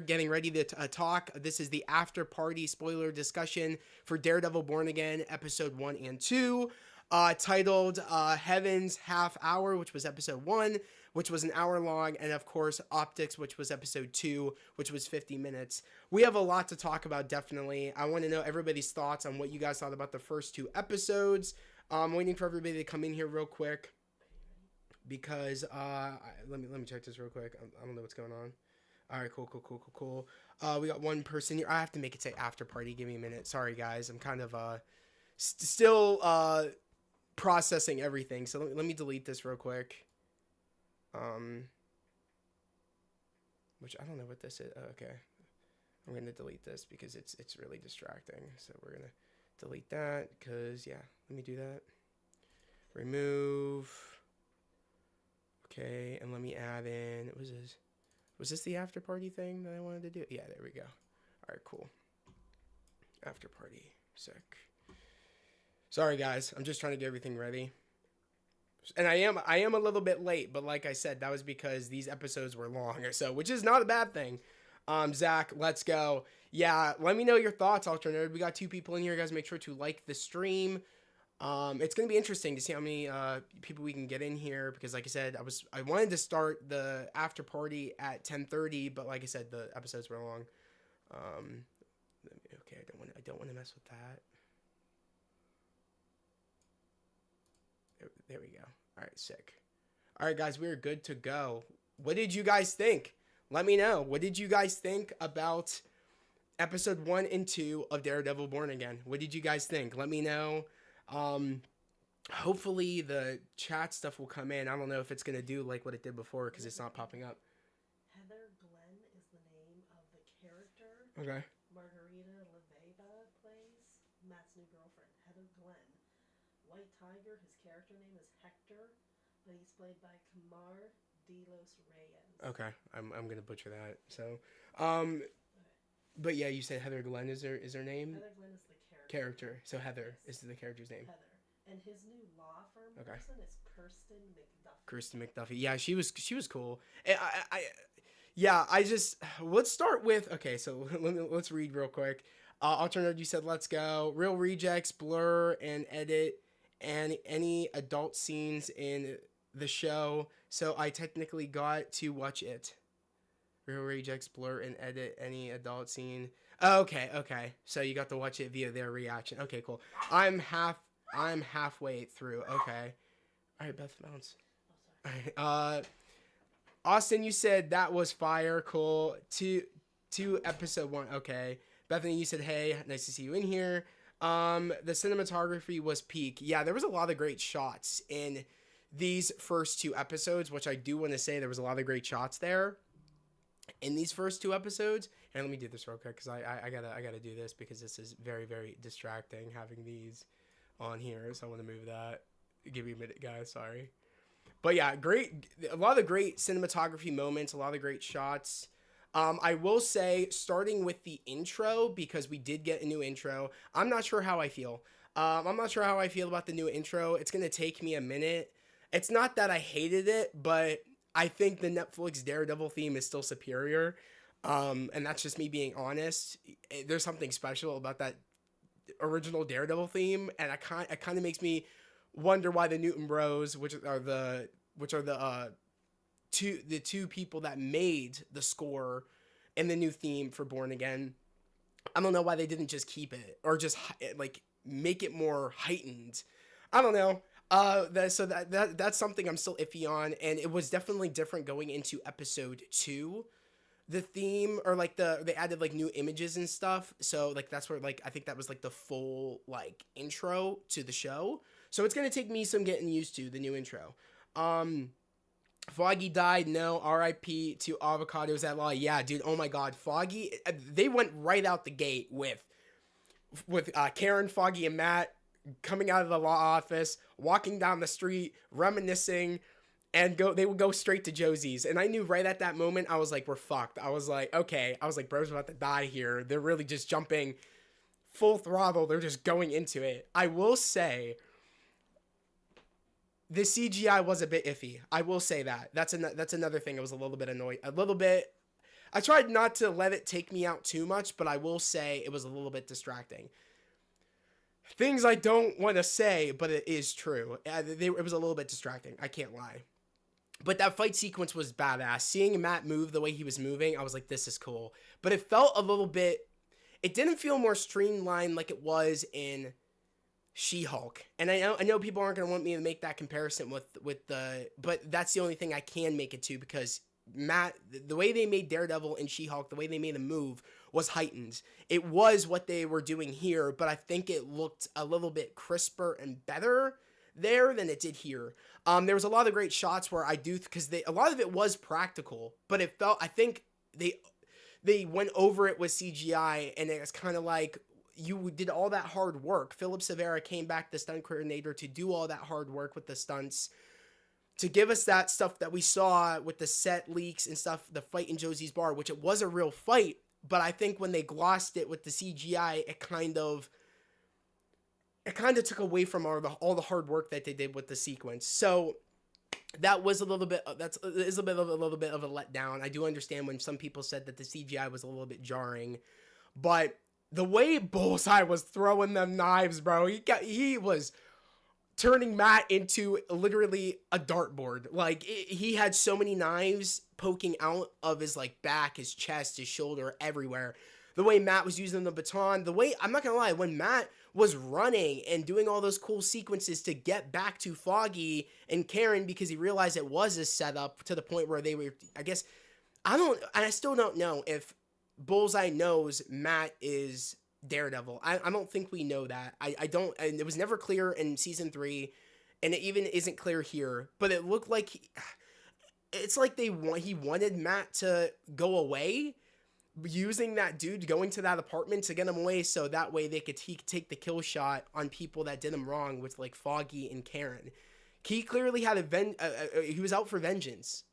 getting ready to talk. This is the after party spoiler discussion for Daredevil Born Again, episode 1 and 2, titled Heaven's Half Hour, which was episode 1, which was an hour long, and of course, Optics, which was episode 2, which was 50 minutes. We have a lot to talk about, definitely. I want to know everybody's thoughts on what you guys thought about the first 2 episodes. I'm waiting for everybody to come in here real quick because let me check this real quick. I don't know what's going on. All right, cool. We got one person here. I have to make it say after party. Give me a minute. Sorry, guys. I'm kind of still processing everything. So let me delete this real quick. Which I don't know what this is. Oh, okay. I'm going to delete this because it's really distracting. So we're going to delete that because, yeah, let me do that. Remove. Okay, and let me add in, was this the after party thing that I wanted to do? Yeah, there we go. All right, cool. After party, sick. Sorry guys, I'm just trying to get everything ready. And I am a little bit late, but like I said, that was because these episodes were long or so, which is not a bad thing. Zach, let's go. Yeah, let me know your thoughts, Ultra Nerd. We got 2 people in here, guys. Make sure to like the stream. It's going to be interesting to see how many people we can get in here because like I said, I wanted to start the after party at 10:30, but like I said, the episodes were long. Okay, I don't want to mess with that. There we go. All right, sick. All right, guys, we're good to go. What did you guys think? Let me know. What did you guys think about episode 1 and 2 of Daredevil Born Again? What did you guys think? Let me know. Hopefully the chat stuff will come in. I don't know if it's gonna do like what it did before because it's not popping up. Heather Glenn is the name of the character. Okay. Margarita Leveva plays Matt's new girlfriend, Heather Glenn. White Tiger, his character name is Hector, but he's played by Kamar de los Reyes. Okay, I'm gonna butcher that. So, but yeah, you said Heather Glenn is her name. Heather Glenn is the character. So Heather is the character's name. Heather. And his new law firm person is Kirsten McDuffie. Kirsten McDuffie. Yeah, she was cool. Let's start with, okay, so let's read real quick. Alternate, you said let's go. Real rejects, blur and edit and any adult scenes in the show. So I technically got to watch it. Real rejects, blur and edit any adult scene. Okay. So you got to watch it via their reaction. Okay, cool. I'm halfway through. Okay. All right, Beth Mounts. All right. Austin, you said that was fire. Cool. To episode 1. Okay. Bethany, you said, hey, nice to see you in here. The cinematography was peak. Yeah, there was a lot of great shots in these first 2 episodes, which I do want to say there was a lot of great shots there in these first 2 episodes. And let me do this real quick because I gotta do this because this is very, very distracting having these on here. So I want to move that. Give me a minute, guys. Sorry. But yeah, a lot of great cinematography moments, a lot of great shots. I will say, starting with the intro, because we did get a new intro, I'm not sure how I feel. I'm not sure how I feel about the new intro. It's going to take me a minute. It's not that I hated it, but I think the Netflix Daredevil theme is still superior. And that's just me being honest. There's something special about that original Daredevil theme, and it kind of makes me wonder why the Newton Bros, which are the two people that made the score and the new theme for Born Again, I don't know why they didn't just keep it or just like make it more heightened. I don't know. That's something I'm still iffy on, and it was definitely different going into episode 2. The theme, or like they added like new images and stuff, so like that's where like I think that was like the full like intro to the show. So it's gonna take me some getting used to the new intro. Foggy died. No, R.I.P. to Avocados at Law. Yeah, dude. Oh my God, Foggy. They went right out the gate with Karen, Foggy, and Matt coming out of the law office, walking down the street, reminiscing, and they would go straight to Josie's. And I knew right at that moment, I was like, we're fucked. I was like, okay. I was like, bro's about to die here. They're really just jumping full throttle. They're just going into it. I will say, the CGI was a bit iffy. I will say that. That's another thing I was a little bit annoyed. I tried not to let it take me out too much, but I will say it was a little bit distracting. Things I don't want to say, but it is true. It was a little bit distracting. I can't lie. But that fight sequence was badass. Seeing Matt move the way he was moving, I was like, this is cool. But it felt a little bit. It didn't feel more streamlined like it was in She-Hulk. And I know people aren't gonna want me to make that comparison with the, but that's the only thing I can make it to, because Matt, the way they made Daredevil and She-Hulk, the way they made him move was heightened. It was what they were doing here, but I think it looked a little bit crisper and better there than it did here. There was a lot of great shots where I do, because a lot of it was practical, but it felt, I think they went over it with CGI, and it's kind of like, you did all that hard work. Philip Severa came back, the stunt coordinator, to do all that hard work with the stunts, to give us that stuff that we saw with the set leaks and stuff, the fight in Josie's Bar, which it was a real fight, but I think when they glossed it with the CGI, it kind of took away from all the hard work that they did with the sequence. So that was a little bit of a letdown. I do understand when some people said that the CGI was a little bit jarring, but the way Bullseye was throwing them knives, bro, he was turning Matt into literally a dartboard. Like, he had so many knives poking out of his like back, his chest, his shoulder, everywhere. The way Matt was using the baton, the way, I'm not gonna lie, when Matt was running and doing all those cool sequences to get back to Foggy and Karen, because he realized it was a setup, to the point where they were, I guess, I still don't know if Bullseye knows Matt is Daredevil. I don't think we know that. I don't, and it was never clear in season 3, and it even isn't clear here, but it looked like it's like he wanted Matt to go away, using that dude going to that apartment to get him away, so that way he could take the kill shot on people that did him wrong, with like Foggy and Karen. He clearly had he was out for vengeance.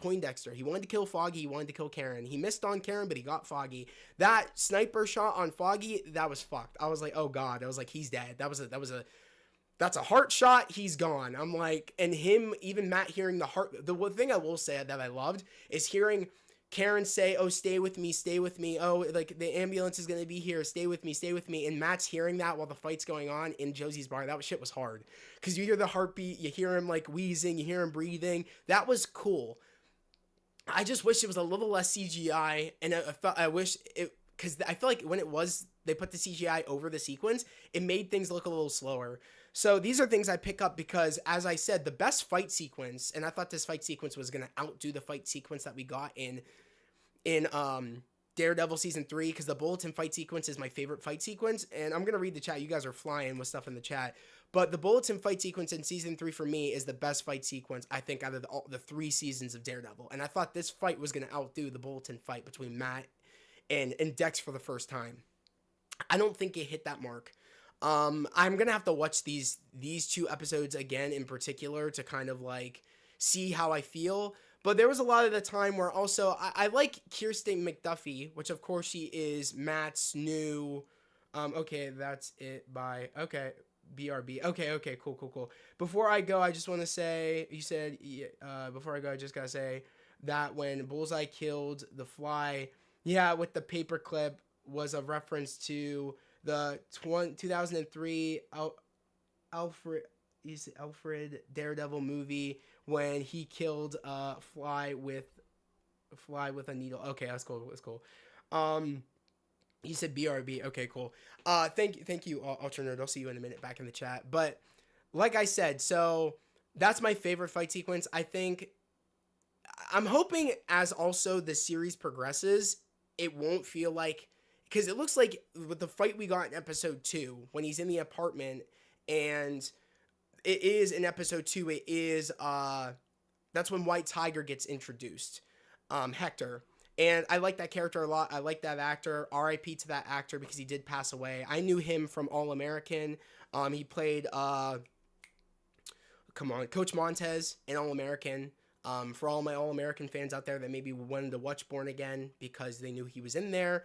Poindexter, he wanted to kill Foggy, he wanted to kill Karen. He missed on Karen, but he got Foggy. That sniper shot on Foggy, that was fucked. I was like, oh god. I was like, he's dead. That's a heart shot. He's gone. I'm like, and him, even Matt hearing the heart. The one thing I will say that I loved is hearing Karen say, oh, stay with me, stay with me. Oh, like, the ambulance is going to be here. Stay with me, stay with me. And Matt's hearing that while the fight's going on in Josie's Bar. That shit was hard. Because you hear the heartbeat, you hear him, like, wheezing, you hear him breathing. That was cool. I just wish it was a little less CGI. And I wish it, because I feel like when they put the CGI over the sequence, it made things look a little slower. So these are things I pick up because, as I said, the best fight sequence, and I thought this fight sequence was going to outdo the fight sequence that we got in Daredevil season 3, because the bulletin fight sequence is my favorite fight sequence. And I'm going to read the chat. You guys are flying with stuff in the chat. But the bulletin fight sequence in season 3 for me is the best fight sequence, I think, out of the 3 seasons of Daredevil. And I thought this fight was going to outdo the bulletin fight between Matt and Dex for the first time. I don't think it hit that mark. I'm going to have to watch these 2 episodes again in particular to kind of like see how I feel. But there was a lot of the time where also I like Kirsten McDuffie, which of course she is Matt's new, okay, that's it, bye. Okay, BRB. Okay, cool. Before I go, I just want to say, you said, before I go, I just got to say that when Bullseye killed the Fly, yeah, with the paperclip was a reference to the 2003 Alfred Daredevil movie when he killed Fly with a needle. Okay, that's cool. You said BRB. Okay, cool. Thank you, Ultra Nerd. I'll see you in a minute back in the chat. But like I said, so that's my favorite fight sequence. I'm hoping as also the series progresses, it won't feel like, because it looks like with the fight we got in episode 2, when he's in the apartment, and it is in episode 2, it is, that's when White Tiger gets introduced, Hector. And I like that character a lot. I like that actor. R.I.P. to that actor, because he did pass away. I knew him from All American. He played, Coach Montez in All American. For all my All American fans out there that maybe wanted to watch Born Again because they knew he was in there,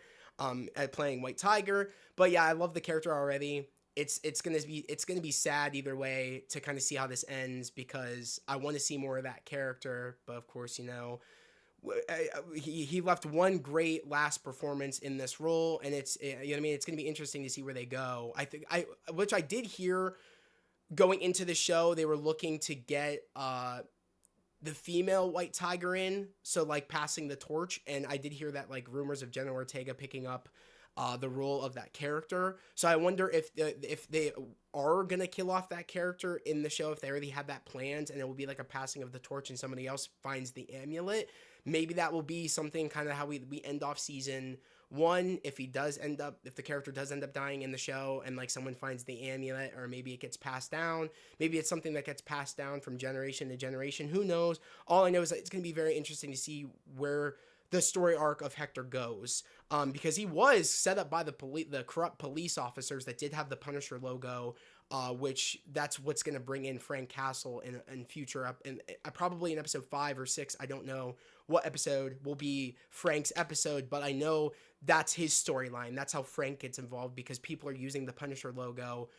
playing White Tiger. But yeah, I love the character already. It's gonna be sad either way to kind of see how this ends, because I want to see more of that character. But of course, he left one great last performance in this role, and it's, you know what I mean, it's going to be interesting to see where they go. I think which I did hear going into the show, they were looking to get the female White Tiger in, so like passing the torch, and I did hear that like rumors of Jenna Ortega picking up the role of that character. So I wonder if they are gonna kill off that character in the show, if they already had that planned, and it will be like a passing of the torch, and somebody else finds the amulet. Maybe that will be something kind of how we end off season one, if the character does end up dying in the show, and like someone finds the amulet, or maybe it gets passed down. Maybe it's something that gets passed down from generation to generation. Who knows? All I know is that it's going to be very interesting to see where the story arc of Hector goes, because he was set up by the corrupt police officers that did have the Punisher logo, which that's what's going to bring in Frank Castle in future probably in episode 5 or 6. I don't know what episode will be Frank's episode, but I know that's his storyline. That's how Frank gets involved, because people are using the Punisher logo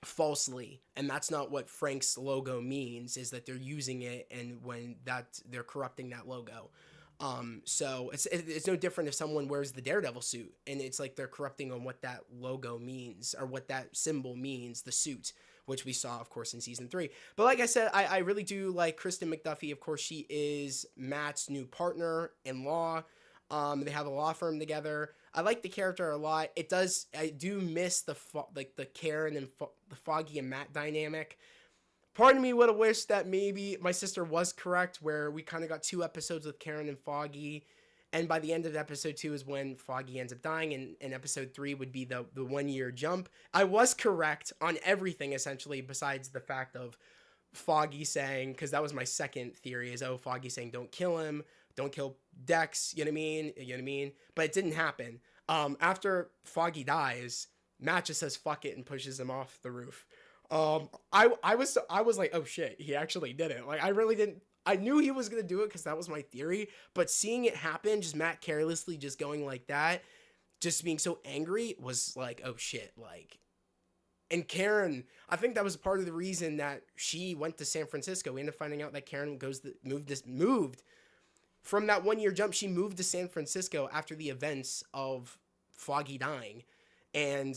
falsely, and that's not what Frank's logo means, is that they're using it, and when that they're corrupting that logo. So it's no different if someone wears the Daredevil suit, and it's like they're corrupting on what that logo means, or what that symbol means, the suit, which we saw, of course, in season 3. But like I said, I really do like Kristen McDuffie. Of course, she is Matt's new partner in law. They have a law firm together. I like the character a lot. I do miss the Karen and the Foggy and Matt dynamic. Part of me would have wished that maybe my sister was correct, where we kind of got 2 episodes with Karen and Foggy, and by the end of episode 2 is when Foggy ends up dying, and episode 3 would be the 1 year jump. I was correct on everything, essentially, besides the fact of Foggy saying, because that was my second theory, is, oh, Foggy saying don't kill him, don't kill Dex, you know what I mean? But it didn't happen. After Foggy dies, Matt just says fuck it and pushes him off the roof. I was like, oh shit, he actually did it. Like, I really didn't. I knew he was gonna do it because that was my theory. But seeing it happen, just Matt carelessly just going like that, just being so angry, was like, oh shit, like. And Karen, I think that was part of the reason that she went to San Francisco. We ended up finding out that Karen moved from that 1 year jump. She moved to San Francisco after the events of Foggy dying, and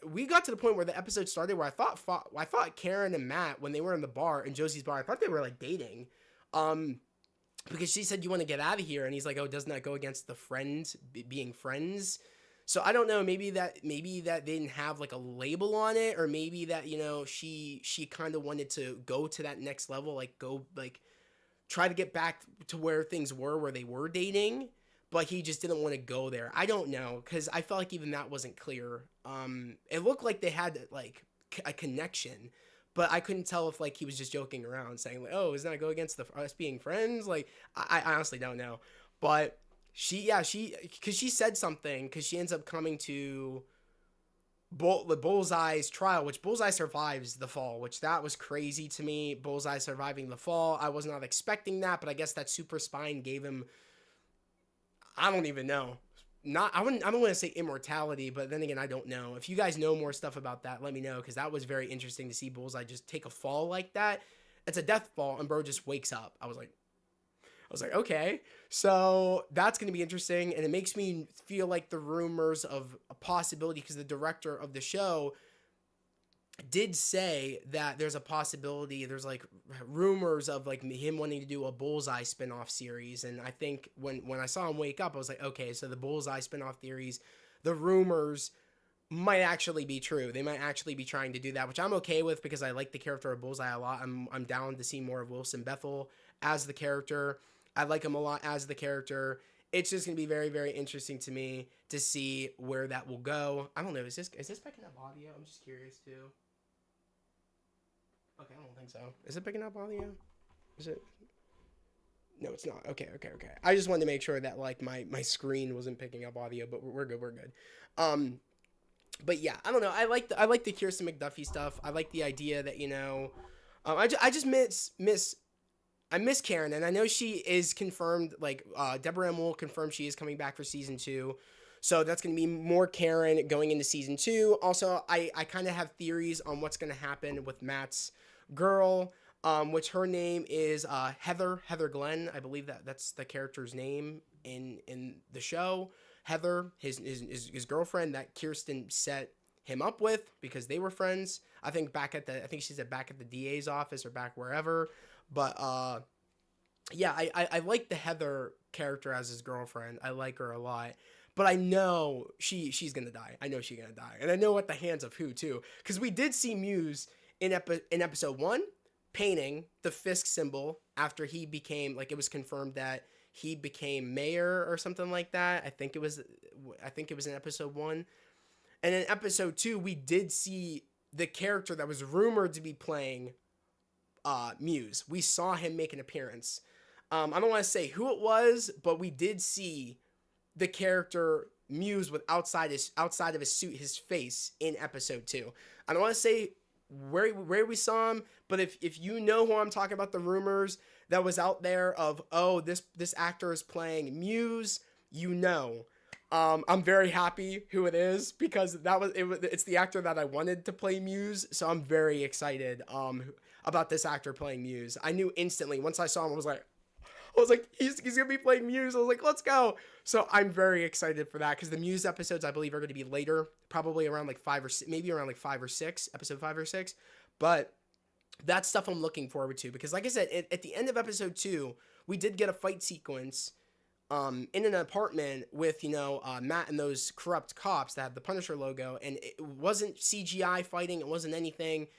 we got to the point where the episode started where I thought Karen and Matt, when they were in the bar, in Josie's bar, I thought they were like dating, because she said, you want to get out of here, and he's like, oh, doesn't that go against the friends being friends? So I don't know, maybe that they didn't have like a label on it, or maybe that, you know, she kind of wanted to go to that next level, like go like try to get back to where things were, where they were dating, but he just didn't want to go there. I don't know, because I felt like even that wasn't clear. It looked like they had like a connection, but I couldn't tell if like he was just joking around, saying like, "Oh, isn't that go against us being friends?" Like, I honestly don't know. But because she said something, because she ends up coming to Bullseye's trial, which Bullseye survives the fall, which that was crazy to me. Bullseye surviving the fall, I was not expecting that, but I guess that super spine gave him, I don't even know. I don't want to say immortality, but then again, I don't know. If you guys know more stuff about that, let me know, because that was very interesting to see Bullseye just take a fall like that. It's a death fall, and bro just wakes up. I was like, okay. So that's going to be interesting, and it makes me feel like the rumors of a possibility, because the director of the show did say that there's a possibility, there's like rumors of like him wanting to do a Bullseye spinoff series. And I think when I saw him wake up, I was like, okay, so the Bullseye spinoff theories, the rumors might actually be true. They might actually be trying to do that, which I'm okay with, because I like the character of Bullseye a lot. I'm down to see more of Wilson Bethel as the character. I like him a lot as the character. It's just going to be very, very interesting to me to see where that will go. I don't know. Is this picking up audio? I'm just curious too. Okay, I don't think so. Is it picking up audio? Is it? No, it's not. Okay. I just wanted to make sure that like my screen wasn't picking up audio, but we're good. But yeah, I don't know. I like the Kirsten McDuffie stuff. I like the idea that, you know, I just miss Karen, and I know she is confirmed. Like Deborah M. Wool confirmed she is coming back for season 2. So that's going to be more Karen going into season 2. Also, I kind of have theories on what's going to happen with Matt's girl. which her name is Heather Glenn. I believe that's the character's name in the show. Heather, his girlfriend that Kirsten set him up with because they were friends. I think she's back at the DA's office or back wherever. But yeah, I like the Heather character as his girlfriend. I like her a lot. But I know she's gonna die. I know she's gonna die, and I know at the hands of who too, because we did see Muse in episode 1 painting the Fisk symbol after he became, like, it was confirmed that he became mayor or something like that. I think it was in episode 1, and in episode 2 we did see the character that was rumored to be playing Muse. We saw him make an appearance. I don't want to say who it was, but we did see the character Muse with outside of his suit, his face in episode 2. I don't want to say where we saw him, but if you know who I'm talking about, the rumors that was out there of, oh, this actor is playing Muse, you know. I'm very happy who it is because it's the actor that I wanted to play Muse, so I'm very excited about this actor playing Muse. I knew instantly once I saw him. I was like, he's gonna be playing Muse. I was like, let's go. So I'm very excited for that because the Muse episodes, I believe, are going to be later, probably around like 5 or 6, maybe around like 5 or 6, episode 5 or 6. But that's stuff I'm looking forward to because, like I said, at the end of episode 2, we did get a fight sequence in an apartment with, Matt and those corrupt cops that had the Punisher logo, and it wasn't CGI fighting. It wasn't anything.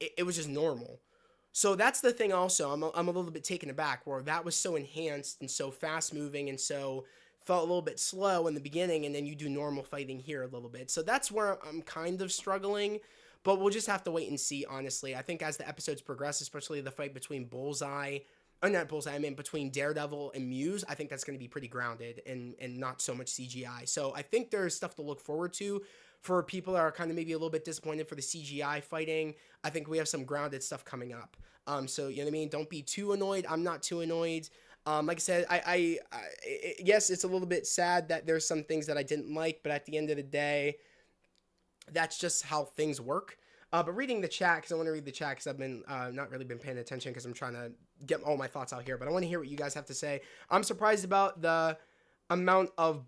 It was just normal. So that's the thing also, I'm a little bit taken aback where that was so enhanced and so fast moving and so felt a little bit slow in the beginning, and then you do normal fighting here a little bit. So that's where I'm kind of struggling, but we'll just have to wait and see, honestly. I think as the episodes progress, especially the fight between between Daredevil and Muse, I think that's going to be pretty grounded and not so much CGI. So I think there's stuff to look forward to. For people that are kind of maybe a little bit disappointed for the CGI fighting, I think we have some grounded stuff coming up. So, you know what I mean? Don't be too annoyed. I'm not too annoyed. Like I said, yes, it's a little bit sad that there's some things that I didn't like, but at the end of the day, that's just how things work. But reading the chat, because I want to read the chat, because I've been not really been paying attention because I'm trying to get all my thoughts out here. But I want to hear what you guys have to say. I'm surprised about the amount of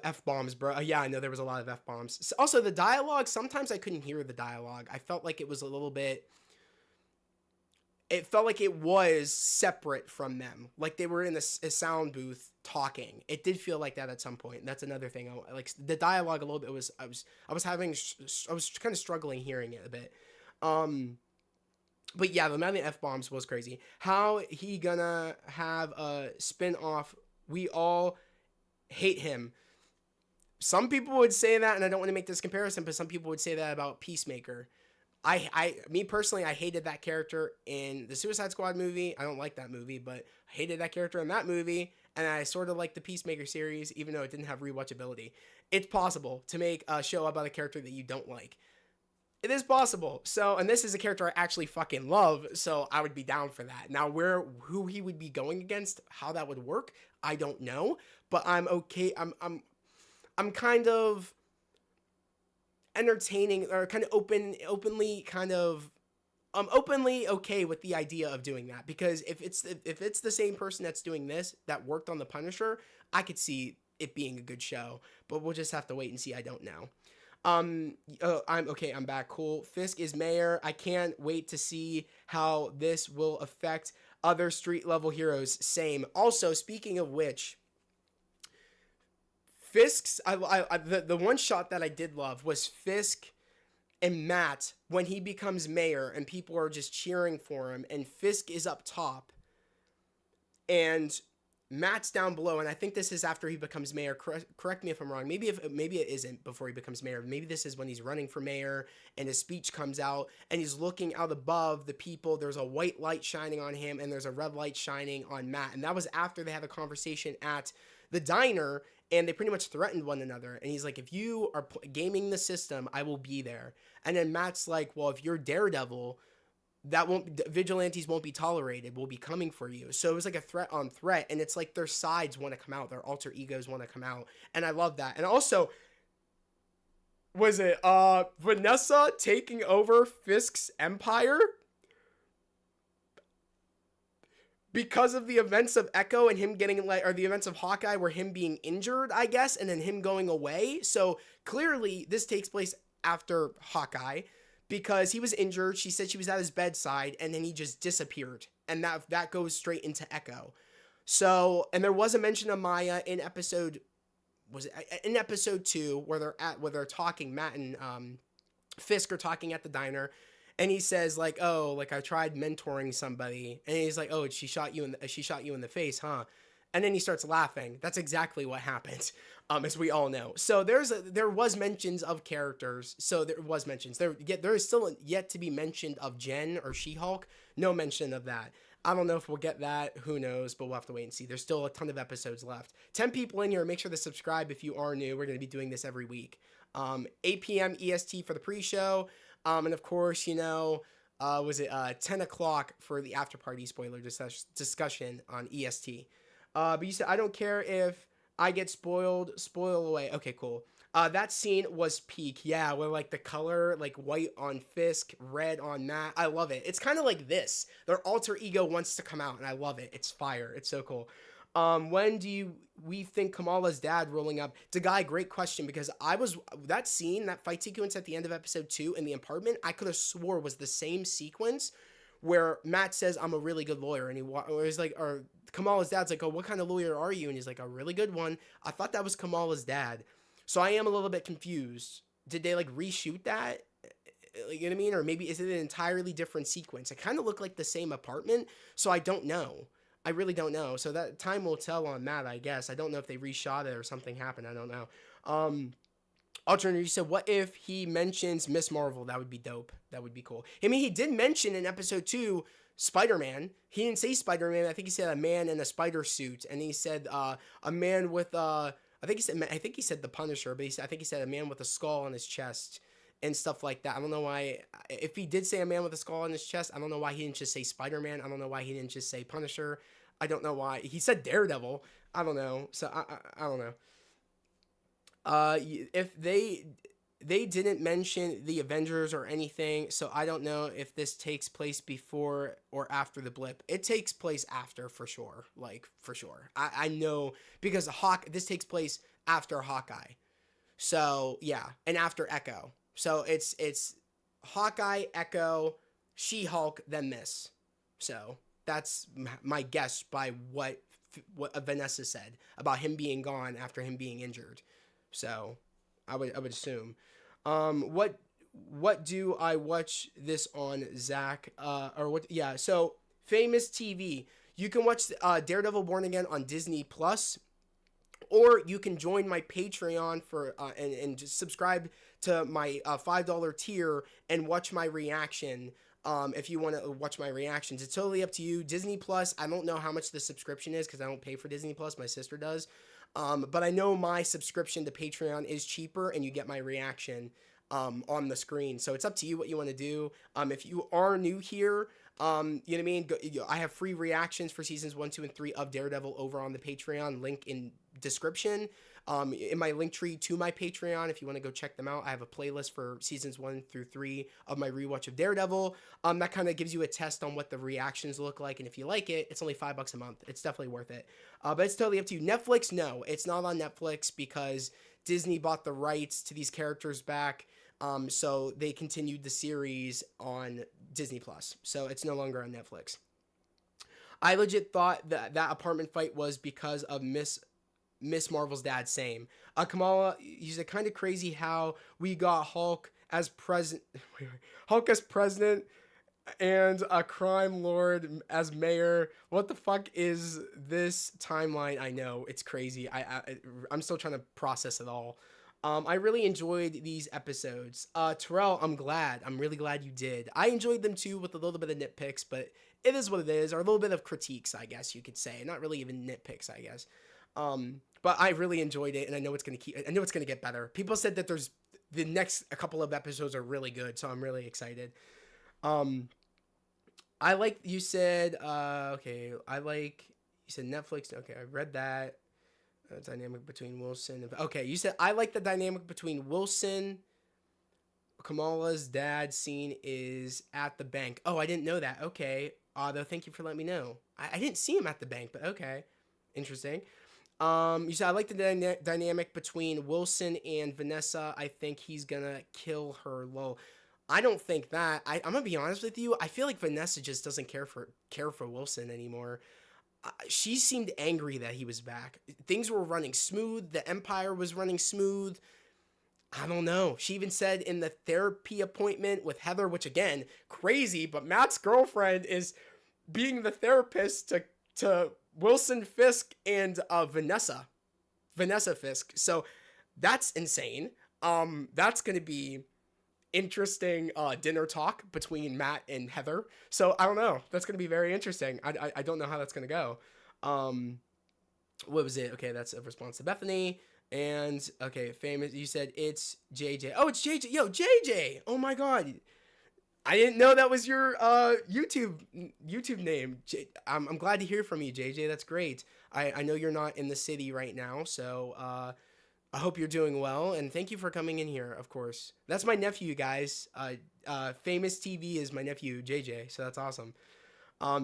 F-bombs, bro. Yeah, I know there was a lot of F-bombs. Also, the dialogue, sometimes I couldn't hear the dialogue. I felt like it was a little bit... It felt like it was separate from them. Like they were in a sound booth talking. It did feel like that at some point. That's another thing. Like the dialogue a little bit was... I was kind of struggling hearing it a bit. But yeah, the amount of F-bombs was crazy. How he gonna have a spin-off? We all hate him. Some people would say that, and I don't want to make this comparison, but some people would say that about Peacemaker. Me personally, I hated that character in the Suicide Squad movie. I don't like that movie, but I hated that character in that movie, and I sort of liked the Peacemaker series, even though it didn't have rewatchability. It's possible to make a show about a character that you don't like. It is possible. So, and this is a character I actually fucking love, so I would be down for that. Now, who he would be going against, how that would work, I don't know, but I'm okay. I'm kind of entertaining or kind of openly okay with the idea of doing that, because if it's the same person that's doing this that worked on the Punisher, I could see it being a good show, but we'll just have to wait and see. I don't know. I'm back. Cool. Fisk is mayor. I can't wait to see how this will affect other street level heroes. Same. Also, speaking of which, Fisk's the one shot that I did love was Fisk and Matt when he becomes mayor and people are just cheering for him, and Fisk is up top and Matt's down below, and I think this is after he becomes mayor. Correct me if I'm wrong. Maybe it isn't before he becomes mayor. Maybe this is when he's running for mayor and his speech comes out and he's looking out above the people. There's a white light shining on him and there's a red light shining on Matt, and that was after they had a conversation at the diner and they pretty much threatened one another. And he's like, if you are gaming the system, I will be there. And then Matt's like, well, if you're Daredevil, vigilantes won't be tolerated. We'll be coming for you. So it was like a threat on threat, and it's like their sides want to come out, their alter egos want to come out, and I love that. And also, was it Vanessa taking over Fisk's empire? because of the events of Echo and him getting like, or the events of Hawkeye were him being injured, I guess, and then him going away. So clearly this takes place after Hawkeye because he was injured. She said she was at his bedside and then he just disappeared. And that goes straight into Echo. So, and there was a mention of Maya in episode, was it in episode 2 where they're talking, Matt and Fisk are talking at the diner, and he says like, "Oh, like I tried mentoring somebody," and he's like, "Oh, she shot you in the face, huh?" And then he starts laughing. That's exactly what happened, as we all know. So there was mentions of characters. So there was mentions. There is still yet to be mentioned of Jen or She-Hulk. No mention of that. I don't know if we'll get that. Who knows? But we'll have to wait and see. There's still a ton of episodes left. 10 people in here. Make sure to subscribe if you are new. We're going to be doing this every week. 8 p.m. EST for the pre-show. And of course, was it 10 o'clock for the after party spoiler discussion on EST. But you said, I don't care if I get spoiled. Spoil away. Okay, cool. That scene was peak. Yeah, where like the color, like white on Fisk, red on Matt. I love it. It's kind of like this. Their alter ego wants to come out, and I love it. It's fire. It's so cool. When do we think Kamala's dad rolling up? It's a guy, great question, because that scene, that fight sequence at the end of episode 2 in the apartment, I could have swore was the same sequence where Matt says, "I'm a really good lawyer," and he's like, or Kamala's dad's like, "Oh, what kind of lawyer are you?" And he's like, "A really good one." I thought that was Kamala's dad. So I am a little bit confused. Did they like reshoot that? Like, you know what I mean? Or maybe is it an entirely different sequence? It kind of looked like the same apartment, so I don't know. I really don't know. So that time will tell on that, I guess. I don't know if they reshot it or something happened. I don't know. Alternative, you said, what if he mentions Miss Marvel? That would be dope. That would be cool. I mean, he did mention in episode 2 Spider-Man. He didn't say Spider-Man. I think he said a man in a spider suit, and he said a man with I think he said the Punisher, but I think he said a man with a skull on his chest and stuff like that. I don't know why. If he did say a man with a skull on his chest, I don't know why he didn't just say Spider-Man. I don't know why he didn't just say Punisher. I don't know why he said Daredevil. I don't know. So I don't know. If they didn't mention the Avengers or anything, so I don't know if this takes place before or after the blip. It takes place after, for sure. Like, for sure. I know, because this takes place after Hawkeye. So, yeah, and after Echo. So, it's Hawkeye, Echo, She-Hulk, then this. So, that's my guess by what Vanessa said about him being gone after him being injured. So, I would assume. What do I watch this on, Zach? Or what? Yeah. So, Famous TV. You can watch Daredevil Born Again on Disney Plus, or you can join my Patreon for and just subscribe to my $5 tier and watch my reaction. If you want to watch my reactions, it's totally up to you. Disney Plus. I don't know how much the subscription is because I don't pay for Disney Plus. My sister does. But I know my subscription to Patreon is cheaper, and you get my reaction on the screen. So it's up to you what you want to do. If you are new here, you know what I mean? I have free reactions for seasons 1, 2, and 3 of Daredevil over on the Patreon. Link in description. In my link tree to my Patreon, if you want to go check them out, I have a playlist for seasons 1 through 3 of my rewatch of Daredevil. That kind of gives you a test on what the reactions look like, and if you like it, it's only $5 a month. It's definitely worth it. But it's totally up to you. Netflix, no, it's not on Netflix because Disney bought the rights to these characters back. So they continued the series on Disney Plus. So it's no longer on Netflix. I legit thought that apartment fight was because of Miss Marvel's dad. Same. Kamala, you said kind of crazy how we got Hulk as president, and a crime lord as mayor. What the fuck is this timeline? I know it's crazy. I'm still trying to process it all. I really enjoyed these episodes. Terrell, I'm really glad you did. I enjoyed them too with a little bit of nitpicks, but it is what it is, or a little bit of critiques, I guess you could say. Not really even nitpicks, I guess. But I really enjoyed it, and I know it's gonna get better. People said that the next couple of episodes are really good, so I'm really excited. I like you said. You said Netflix. Okay, I read that. Dynamic between Wilson and... Okay, you said I like the dynamic between Wilson. Kamala's dad scene is at the bank. Oh, I didn't know that. Okay. Otto, thank you for letting me know. I didn't see him at the bank, but okay. Interesting. You said I like the dynamic between Wilson and Vanessa. I think he's gonna kill her. Lol. I don't think that. I'm gonna be honest with you. I feel like Vanessa just doesn't care for Wilson anymore. She seemed angry that he was back. Things were running smooth. The Empire was running smooth. I don't know. She even said in the therapy appointment with Heather, which again, crazy, but Matt's girlfriend is being the therapist to Wilson Fisk and Vanessa Fisk. So that's insane. That's gonna be interesting dinner talk between Matt and Heather. So I don't know. That's gonna be very interesting. I don't know how that's gonna go. Um, what was it? Okay, that's a response to Bethany. And okay, famous. You said it's JJ. Oh, it's JJ. Yo, JJ. Oh my God. I didn't know that was your YouTube name. I'm glad to hear from you, JJ. That's great. I know you're not in the city right now, so I hope you're doing well, and thank you for coming in here. Of course, that's my nephew, guys. Famous TV is my nephew, JJ. So that's awesome.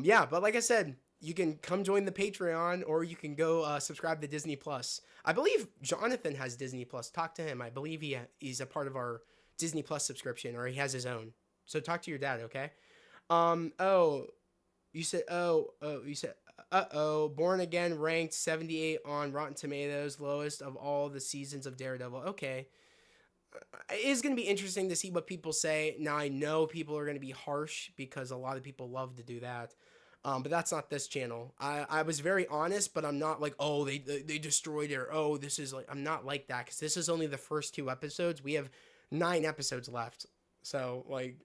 Yeah, but like I said, you can come join the Patreon, or you can go subscribe to Disney Plus. I believe Jonathan has Disney Plus. Talk to him. I believe he's a part of our Disney Plus subscription, or he has his own. So talk to your dad, okay? Oh, you said, you said, Born Again ranked 78 on Rotten Tomatoes, lowest of all the seasons of Daredevil. Okay. It is going to be interesting to see what people say. Now, I know people are going to be harsh because a lot of people love to do that. But that's not this channel. I was very honest, but I'm not like, oh, they destroyed it. Or, oh, this is like, I'm not like that because this is only the first 2 episodes. We have 9 episodes left. So, like,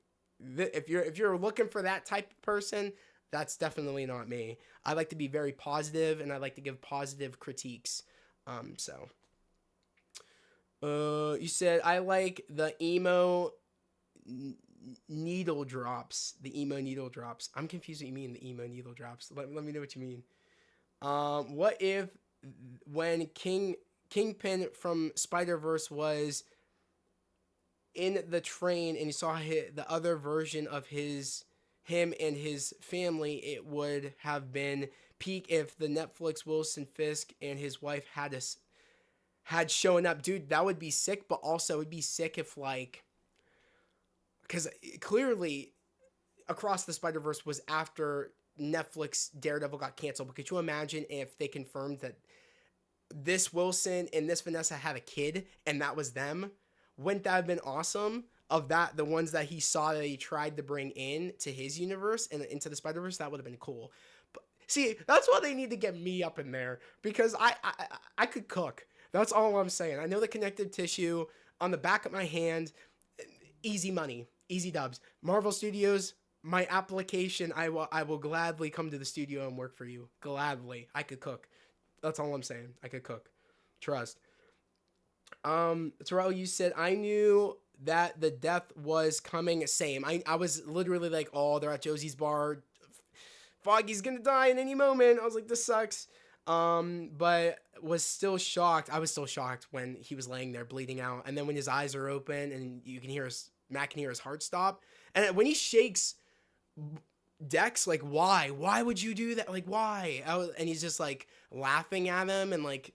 if you're looking for that type of person, that's definitely not me. I like to be very positive, and I like to give positive critiques. You said I like the emo needle drops. The emo needle drops. I'm confused what you mean, the emo needle drops. Let me know what you mean. What if when Kingpin from Spider-Verse was in the train and you saw the other version of him and his family, it would have been peak if the Netflix Wilson Fisk and his wife had shown up. Dude, that would be sick, but also it would be sick if, like, because clearly Across the Spider-Verse was after Netflix Daredevil got canceled. But could you imagine if they confirmed that this Wilson and this Vanessa had a kid and that was them? Wouldn't that have been awesome? Of that, the ones that he saw that he tried to bring in to his universe and into the Spider-Verse, that would have been cool. But see, that's why they need to get me up in there, because I could cook. That's all I'm saying. I know the connective tissue on the back of my hand. Easy money, easy dubs. Marvel Studios, my application. I will gladly come to the studio and work for you. Gladly, I could cook. That's all I'm saying. I could cook. Trust. Terrell, you said I knew that the death was coming. Same. I was literally like, oh, they're at Josie's bar. Foggy's gonna die in any moment. I was like, this sucks. But was still shocked. I was still shocked when he was laying there bleeding out, and then when his eyes are open and you can hear Matt can hear his heart stop, and when he shakes Dex, like, why? Why would you do that? Like, why? And he's just like laughing at him and like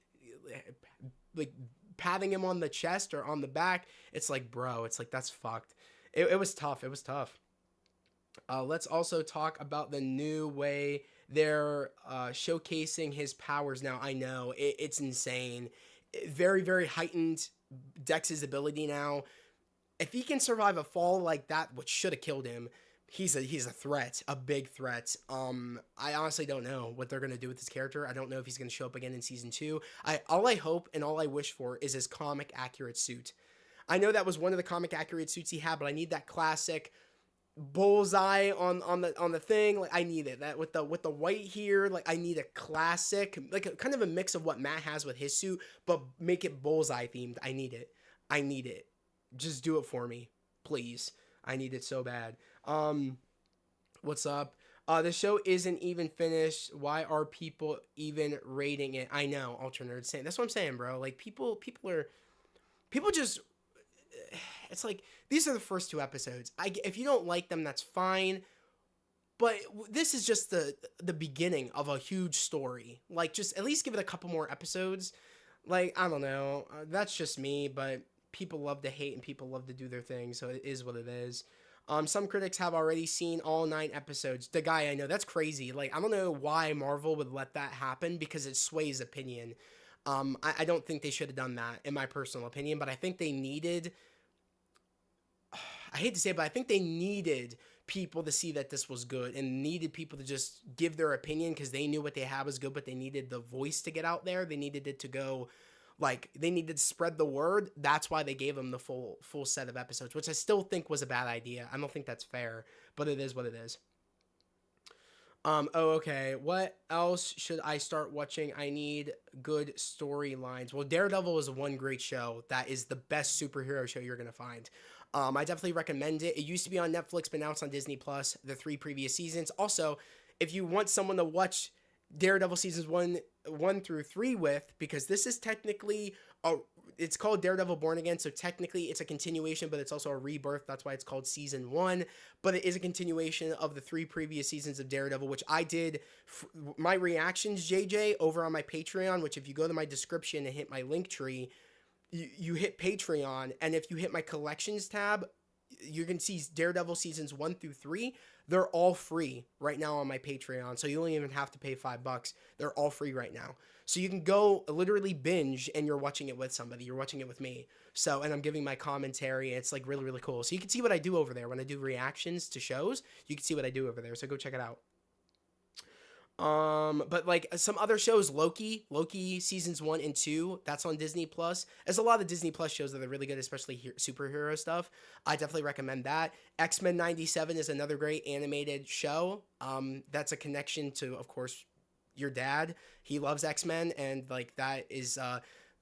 patting him on the chest or on the back. It's like, bro, it's like, that's fucked. It was tough. It was tough. Let's also talk about the new way they're showcasing his powers now. I know it's insane. Very, very heightened Dex's ability now. If he can survive a fall like that, which should have killed him, he's a threat, a big threat. I honestly don't know what they're gonna do with this character. I don't know if he's gonna show up again in season 2. All I hope and all I wish for is his comic accurate suit. I know that was one of the comic accurate suits he had, but I need that classic bullseye on the thing. Like, I need it. That with the white here, like, I need a classic, like kind of a mix of what Matt has with his suit, but make it bullseye themed. I need it. I need it. Just do it for me, please. I need it so bad. What's up? The show isn't even finished. Why are people even rating it? I know, Ultra Nerd saying. That's what I'm saying, bro. Like, people just, it's like, these are the first 2 episodes. If you don't like them, that's fine. But this is just the beginning of a huge story. Like, just at least give it a couple more episodes. Like, I don't know. That's just me, but people love to hate and people love to do their thing, so it is what it is. Some critics have already seen all 9 episodes. The guy I know, that's crazy. Like, I don't know why Marvel would let that happen because it sways opinion. I don't think they should have done that, in my personal opinion, but I think they needed. I hate to say it, but I think they needed people to see that this was good and needed people to just give their opinion because they knew what they had was good, but they needed the voice to get out there. They needed it to go, like, they needed to spread the word. That's why they gave them the full set of episodes, which I still think was a bad idea. I don't think that's fair, but it is what it is. Oh, okay. What else should I start watching? I need good storylines. Well, Daredevil is one great show. That is the best superhero show you're gonna find. I definitely recommend it. It used to be on Netflix, but now it's on Disney Plus. The 3 previous seasons. Also, if you want someone to watch Daredevil seasons 1 through 3 with, because this is technically it's called Daredevil Born Again, so technically it's a continuation, but it's also a rebirth. That's why it's called season 1. But it is a continuation of the 3 previous seasons of Daredevil, which I did my reactions, JJ, over on my Patreon. Which if you go to my description and hit my link tree. You hit Patreon, and if you hit my collections tab, you can see Daredevil seasons 1 through 3. They're all free right now on my Patreon, so you don't even have to pay $5. They're all free right now. So you can go literally binge, and you're watching it with somebody. You're watching it with me. So, and I'm giving my commentary. It's like really, really cool. So you can see what I do over there. When I do reactions to shows, you can see what I do over there. So go check it out. But like some other shows, Loki seasons 1 and 2, that's on Disney Plus. There's a lot of Disney Plus shows that are really good, especially superhero stuff. I definitely recommend that. X-Men 97 is another great animated show. That's a connection to, of course, your dad. He loves X-Men, and like that is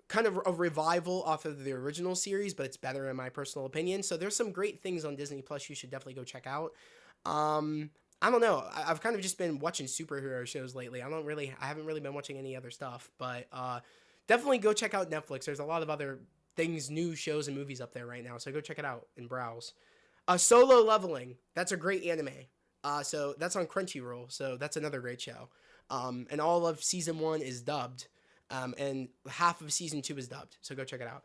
kind of a revival off of the original series, but it's better in my personal opinion. So there's some great things on Disney Plus you should definitely go check out. I don't know. I've kind of just been watching superhero shows lately. I haven't really been watching any other stuff, but definitely go check out Netflix. There's a lot of other things, new shows and movies up there right now. So go check it out and browse. Solo Leveling. That's a great anime. So that's on Crunchyroll. So that's another great show. And all of season 1 is dubbed. And half of season 2 is dubbed. So go check it out.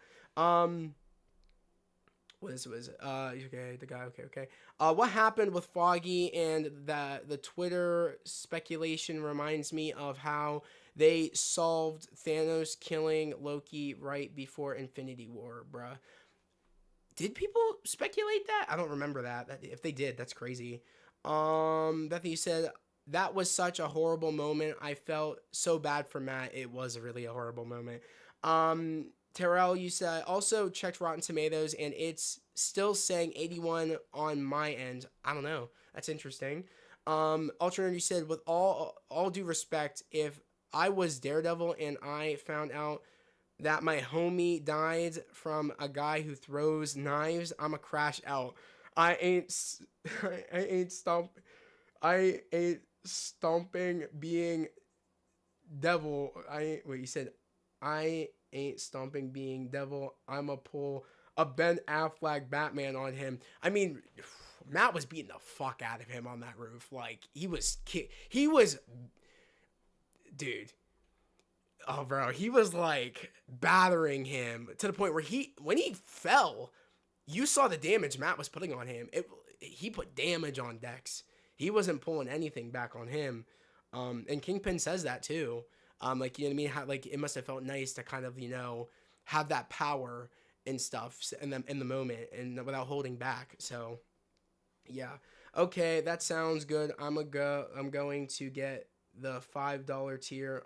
What was it? Okay, the guy. Okay. What happened with Foggy and the Twitter speculation reminds me of how they solved Thanos killing Loki right before Infinity War, bruh. Did people speculate that? I don't remember that. If they did, that's crazy. Bethany said that was such a horrible moment. I felt so bad for Matt. It was really a horrible moment. Terrell, you said also checked Rotten Tomatoes and it's still saying 81 on my end. I don't know. That's interesting. Alternate, you said with all due respect, if I was Daredevil and I found out that my homie died from a guy who throws knives, I'ma crash out. I ain't stomping being devil. You said I ain't stomping being devil. I'ma pull a Ben Affleck Batman on him. I mean, Matt was beating the fuck out of him on that roof. Like, he was, dude. Oh, bro. He was, like, battering him to the point where when he fell, you saw the damage Matt was putting on him. He put damage on Dex. He wasn't pulling anything back on him. And Kingpin says that, too. Like, you know what I mean? How, like, it must have felt nice to kind of, have that power and stuff in the moment and without holding back. So, yeah. Okay, that sounds good. I'm going to get the $5 tier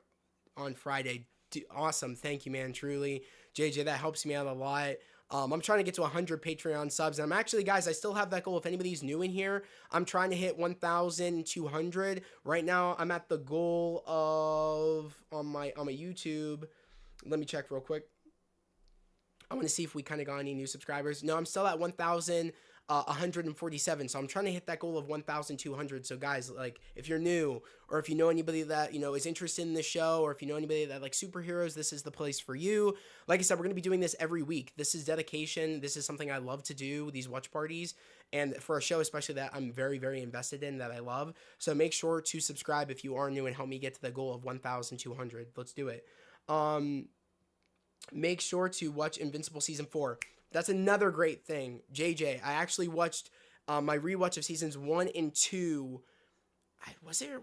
on Friday. Awesome. Thank you, man. Truly. JJ, that helps me out a lot. I'm trying to get to 100 Patreon subs. And I'm actually, guys, I still have that goal. If anybody's new in here, I'm trying to hit 1,200. Right now, I'm at the goal of, on my YouTube. Let me check real quick. I want to see if we kind of got any new subscribers. No, I'm still at 1,147. So I'm trying to hit that goal of 1,200. So guys, like, if you're new or if you know anybody that, is interested in the show, or if you know anybody that likes superheroes, this is the place for you. Like I said, we're going to be doing this every week. This is dedication. This is something I love to do, these watch parties. and for a show especially that I'm very, very invested in, that I love. So make sure to subscribe if you are new and help me get to the goal of 1,200. Let's do it. Um, Make sure to watch Invincible season 4. That's another great thing. JJ, I actually watched my rewatch of seasons 1 and 2. Was there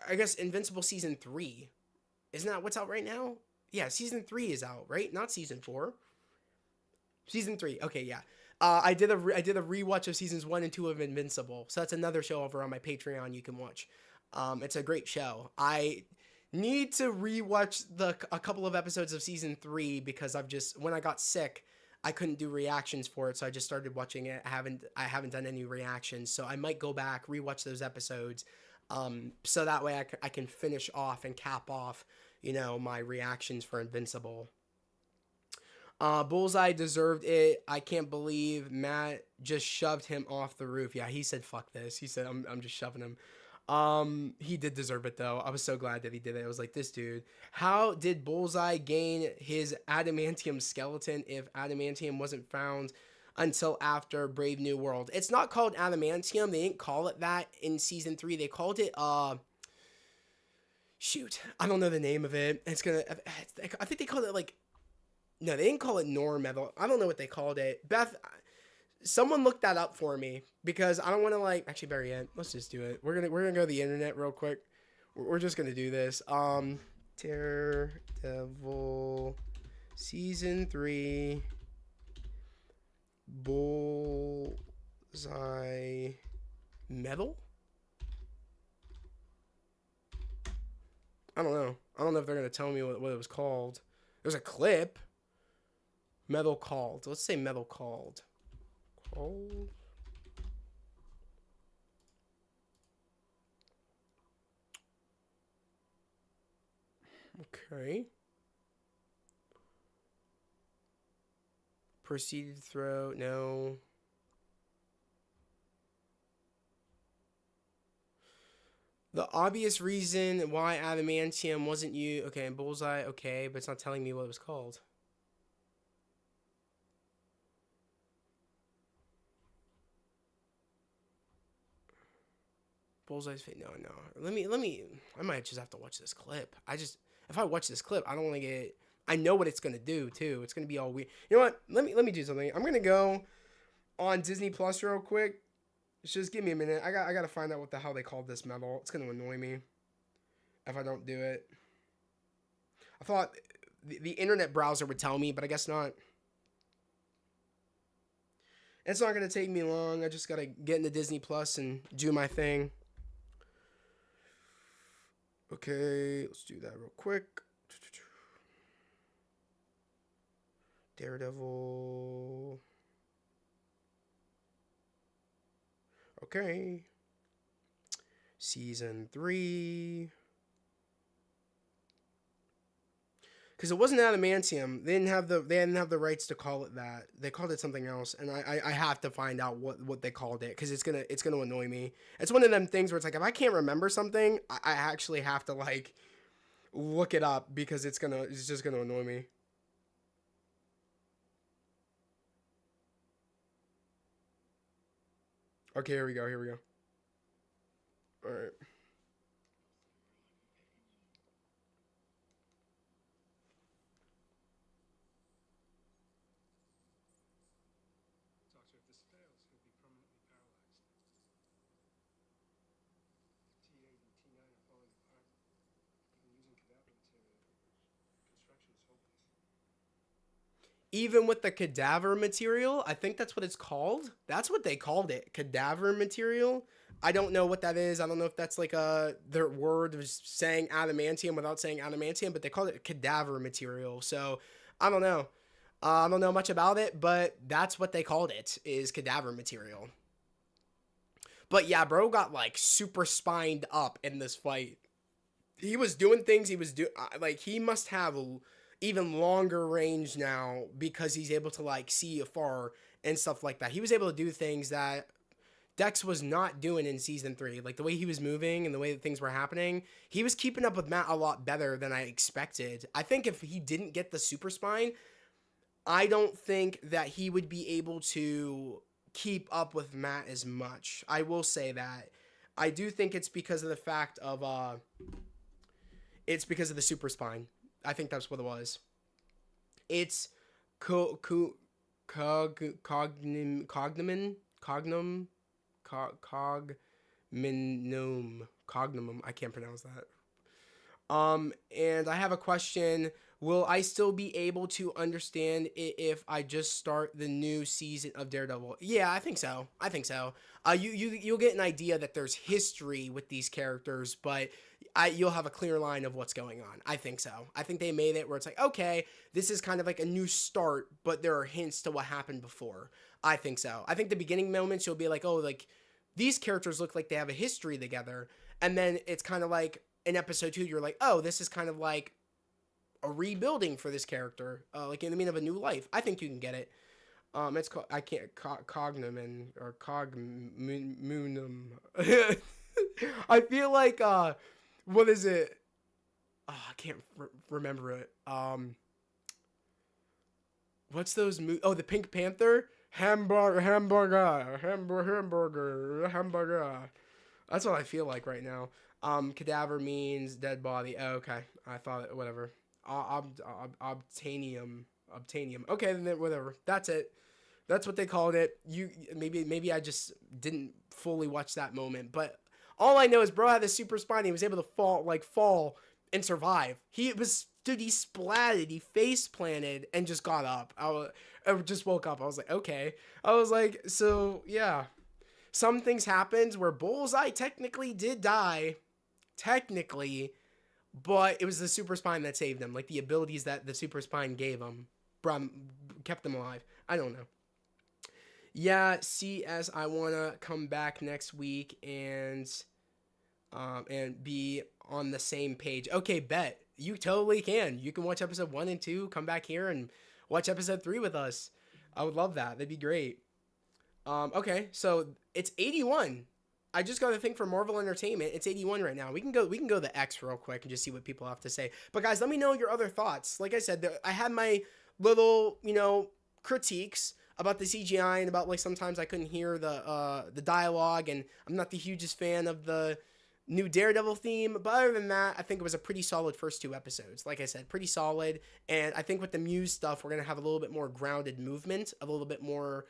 I guess Invincible season 3. Isn't that what's out right now? Yeah, season 3 is out, right? Not season 4. Season 3. Okay, yeah. I did a rewatch of seasons 1 and 2 of Invincible. So that's another show over on my Patreon you can watch. It's a great show. I need to rewatch a couple of episodes of season 3 because I've just, when I got sick, I couldn't do reactions for it, so I just started watching it. I haven't done any reactions, so I might go back, rewatch those episodes, so that way I can finish off and cap off, my reactions for Invincible. Bullseye deserved it. I can't believe Matt just shoved him off the roof. Yeah, he said fuck this. He said I'm just shoving him. He did deserve it though. I was so glad that he did it. I was like, this dude. How did Bullseye gain his adamantium skeleton if adamantium wasn't found until after Brave New World? It's not called adamantium. They didn't call it that in season 3. They called it shoot, I don't know the name of it. I think they called it like, no, they didn't call it Nor metal. I don't know what they called it. Beth, someone look that up for me because I don't want to actually bury it. Let's just do it. We're gonna go to the internet real quick. We're just gonna do this. Daredevil season 3 Bullseye metal. I don't know. I don't know if they're gonna tell me what it was called. There's a clip. Metal called. Let's say metal called. Called. Okay. Proceeded throw. No. The obvious reason why adamantium wasn't you. Okay, Bullseye. Okay, but it's not telling me what it was called. Bullseye's fate. No. Let me. I might just have to watch this clip. If I watch this clip, I don't want to get. I know what it's gonna do too. It's gonna be all weird. You know what? Let me do something. I'm gonna go on Disney Plus real quick. Just give me a minute. I gotta find out what the hell they called this metal. It's gonna annoy me if I don't do it. I thought the internet browser would tell me, but I guess not. It's not gonna take me long. I just gotta get into Disney Plus and do my thing. Okay, let's do that real quick. Daredevil. Okay. Season 3. Because it wasn't adamantium. They didn't have the rights to call it that. They called it something else, and I have to find out what they called it because it's gonna annoy me. It's one of them things where it's like if I can't remember something, I actually have to look it up because it's just gonna annoy me. Okay, here we go. All right. Doctor, if this fails, he'll be permanently paralyzed. T8 and T9 are falling apart. Even using cadaver material, construction is hopeless. Even with the cadaver material, I think that's what it's called. That's what they called it, cadaver material. I don't know what that is. I don't know if that's their word of saying adamantium without saying adamantium, but they called it cadaver material. So I don't know. I don't know much about it, but that's what they called it, is cadaver material. But yeah, bro got super spined up in this fight. He was doing things he must have even longer range now because he's able to see afar and stuff like that. He was able to do things that Dex was not doing in season 3. The way he was moving and the way that things were happening, he was keeping up with Matt a lot better than I expected. I think if he didn't get the super spine, I don't think that he would be able to keep up with Matt as much. I will say that. I do think it's because of the fact of it's because of the super spine. I think that's what it was. It's cognum cognomum. I can't pronounce that. And I have a question. Will I still be able to understand it if I just start the new season of Daredevil? Yeah, I think so. I think so. You'll get an idea that there's history with these characters, but you'll have a clear line of what's going on. I think so. I think they made it where it's like, okay, this is kind of like a new start, but there are hints to what happened before. I think so. I think the beginning moments you'll be like, oh, like these characters look like they have a history together, and then it's kind of like in episode 2, you're like, oh, this is kind of like a rebuilding for this character, like in the meaning of a new life. I think you can get it. It's called, I can't, cognomen or cogmunum. I feel like, what is it? Oh, I can't remember it. What's those Oh, the Pink Panther? Hamburger. That's what I feel like right now. Cadaver means dead body. Oh, okay. I thought whatever. Obtainium. Okay, then whatever. That's it. That's what they called it. Maybe I just didn't fully watch that moment, but all I know is bro had the super spine. He was able to fall and survive. He splatted. He face planted and just got up. I just woke up. I was like, okay. I was like, so yeah. Some things happened where Bullseye technically did die. Technically, but it was the super spine that saved him. Like the abilities that the super spine gave him kept him alive. I don't know. Yeah, CS, I want to come back next week and be on the same page. Okay, bet. You totally can. You can watch episode 1 and 2, come back here and watch episode 3 with us. I would love that. That'd be great. Okay, so it's 81. I just got a thing for Marvel Entertainment. It's 81 right now. We can go the X real quick and just see what people have to say. But guys, let me know your other thoughts. Like I said, I had my little, critiques about the CGI and about like sometimes I couldn't hear the dialogue, and I'm not the hugest fan of the new Daredevil theme. But other than that, I think it was a pretty solid first 2 episodes. Like I said, pretty solid. And I think with the Muse stuff, we're gonna have a little bit more grounded movement, a little bit more.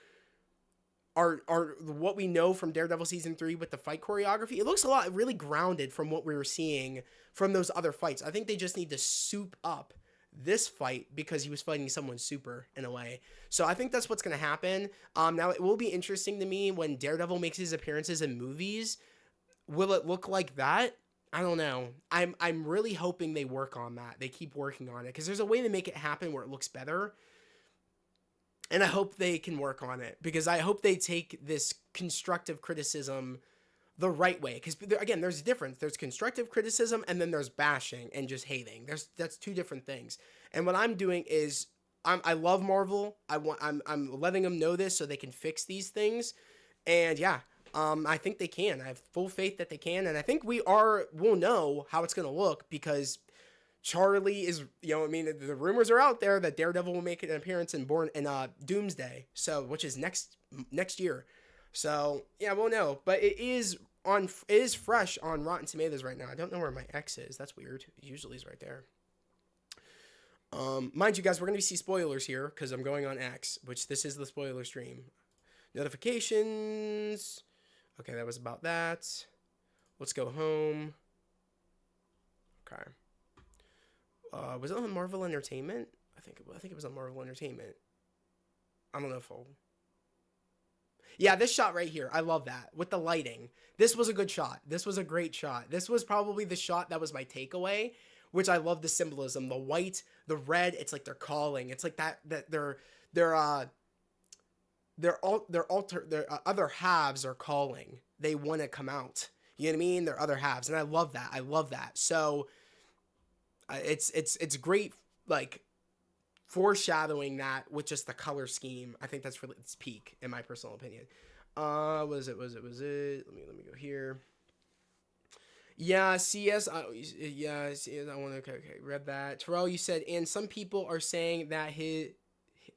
What we know from Daredevil season 3 with the fight choreography, it looks a lot really grounded from what we were seeing from those other fights. I think they just need to soup up this fight because he was fighting someone super in a way. So I think that's what's going to happen. Now it will be interesting to me when Daredevil makes his appearances in movies. Will it look like that? I don't know. I'm really hoping they work on that. They keep working on it because there's a way to make it happen where it looks better. And I hope they can work on it because I hope they take this constructive criticism the right way. Because again, there's a difference. There's constructive criticism and then there's bashing and just hating. That's 2 different things. And what I'm doing is I love Marvel. I'm letting them know this so they can fix these things. And yeah, I think they can. I have full faith that they can. And I think we'll know how it's gonna look because Charlie is, the rumors are out there that Daredevil will make an appearance in Doomsday, which is next year. So yeah, we'll know. But it is fresh on Rotten Tomatoes right now. I don't know where my X is. That's weird. It usually is right there. Mind you guys, we're gonna see spoilers here because I'm going on X, which this is the spoiler stream. Notifications. Okay, that was about that. Let's go home. Okay. Was it on Marvel Entertainment? I think it was on Marvel Entertainment. I don't know if Yeah, this shot right here. I love that. With the lighting. This was a good shot. This was a great shot. This was probably the shot that was my takeaway, which I love the symbolism. The white, the red, it's like they're calling. It's like that their other halves are calling. They want to come out. You know what I mean? Their other halves. And I love that. So it's great, like foreshadowing that with just the color scheme. I think that's really, it's peak in my personal opinion. Was it? Let me go here. Yeah, CS. Yeah, CS. I want to. Okay, read that. Terrell, you said, and some people are saying that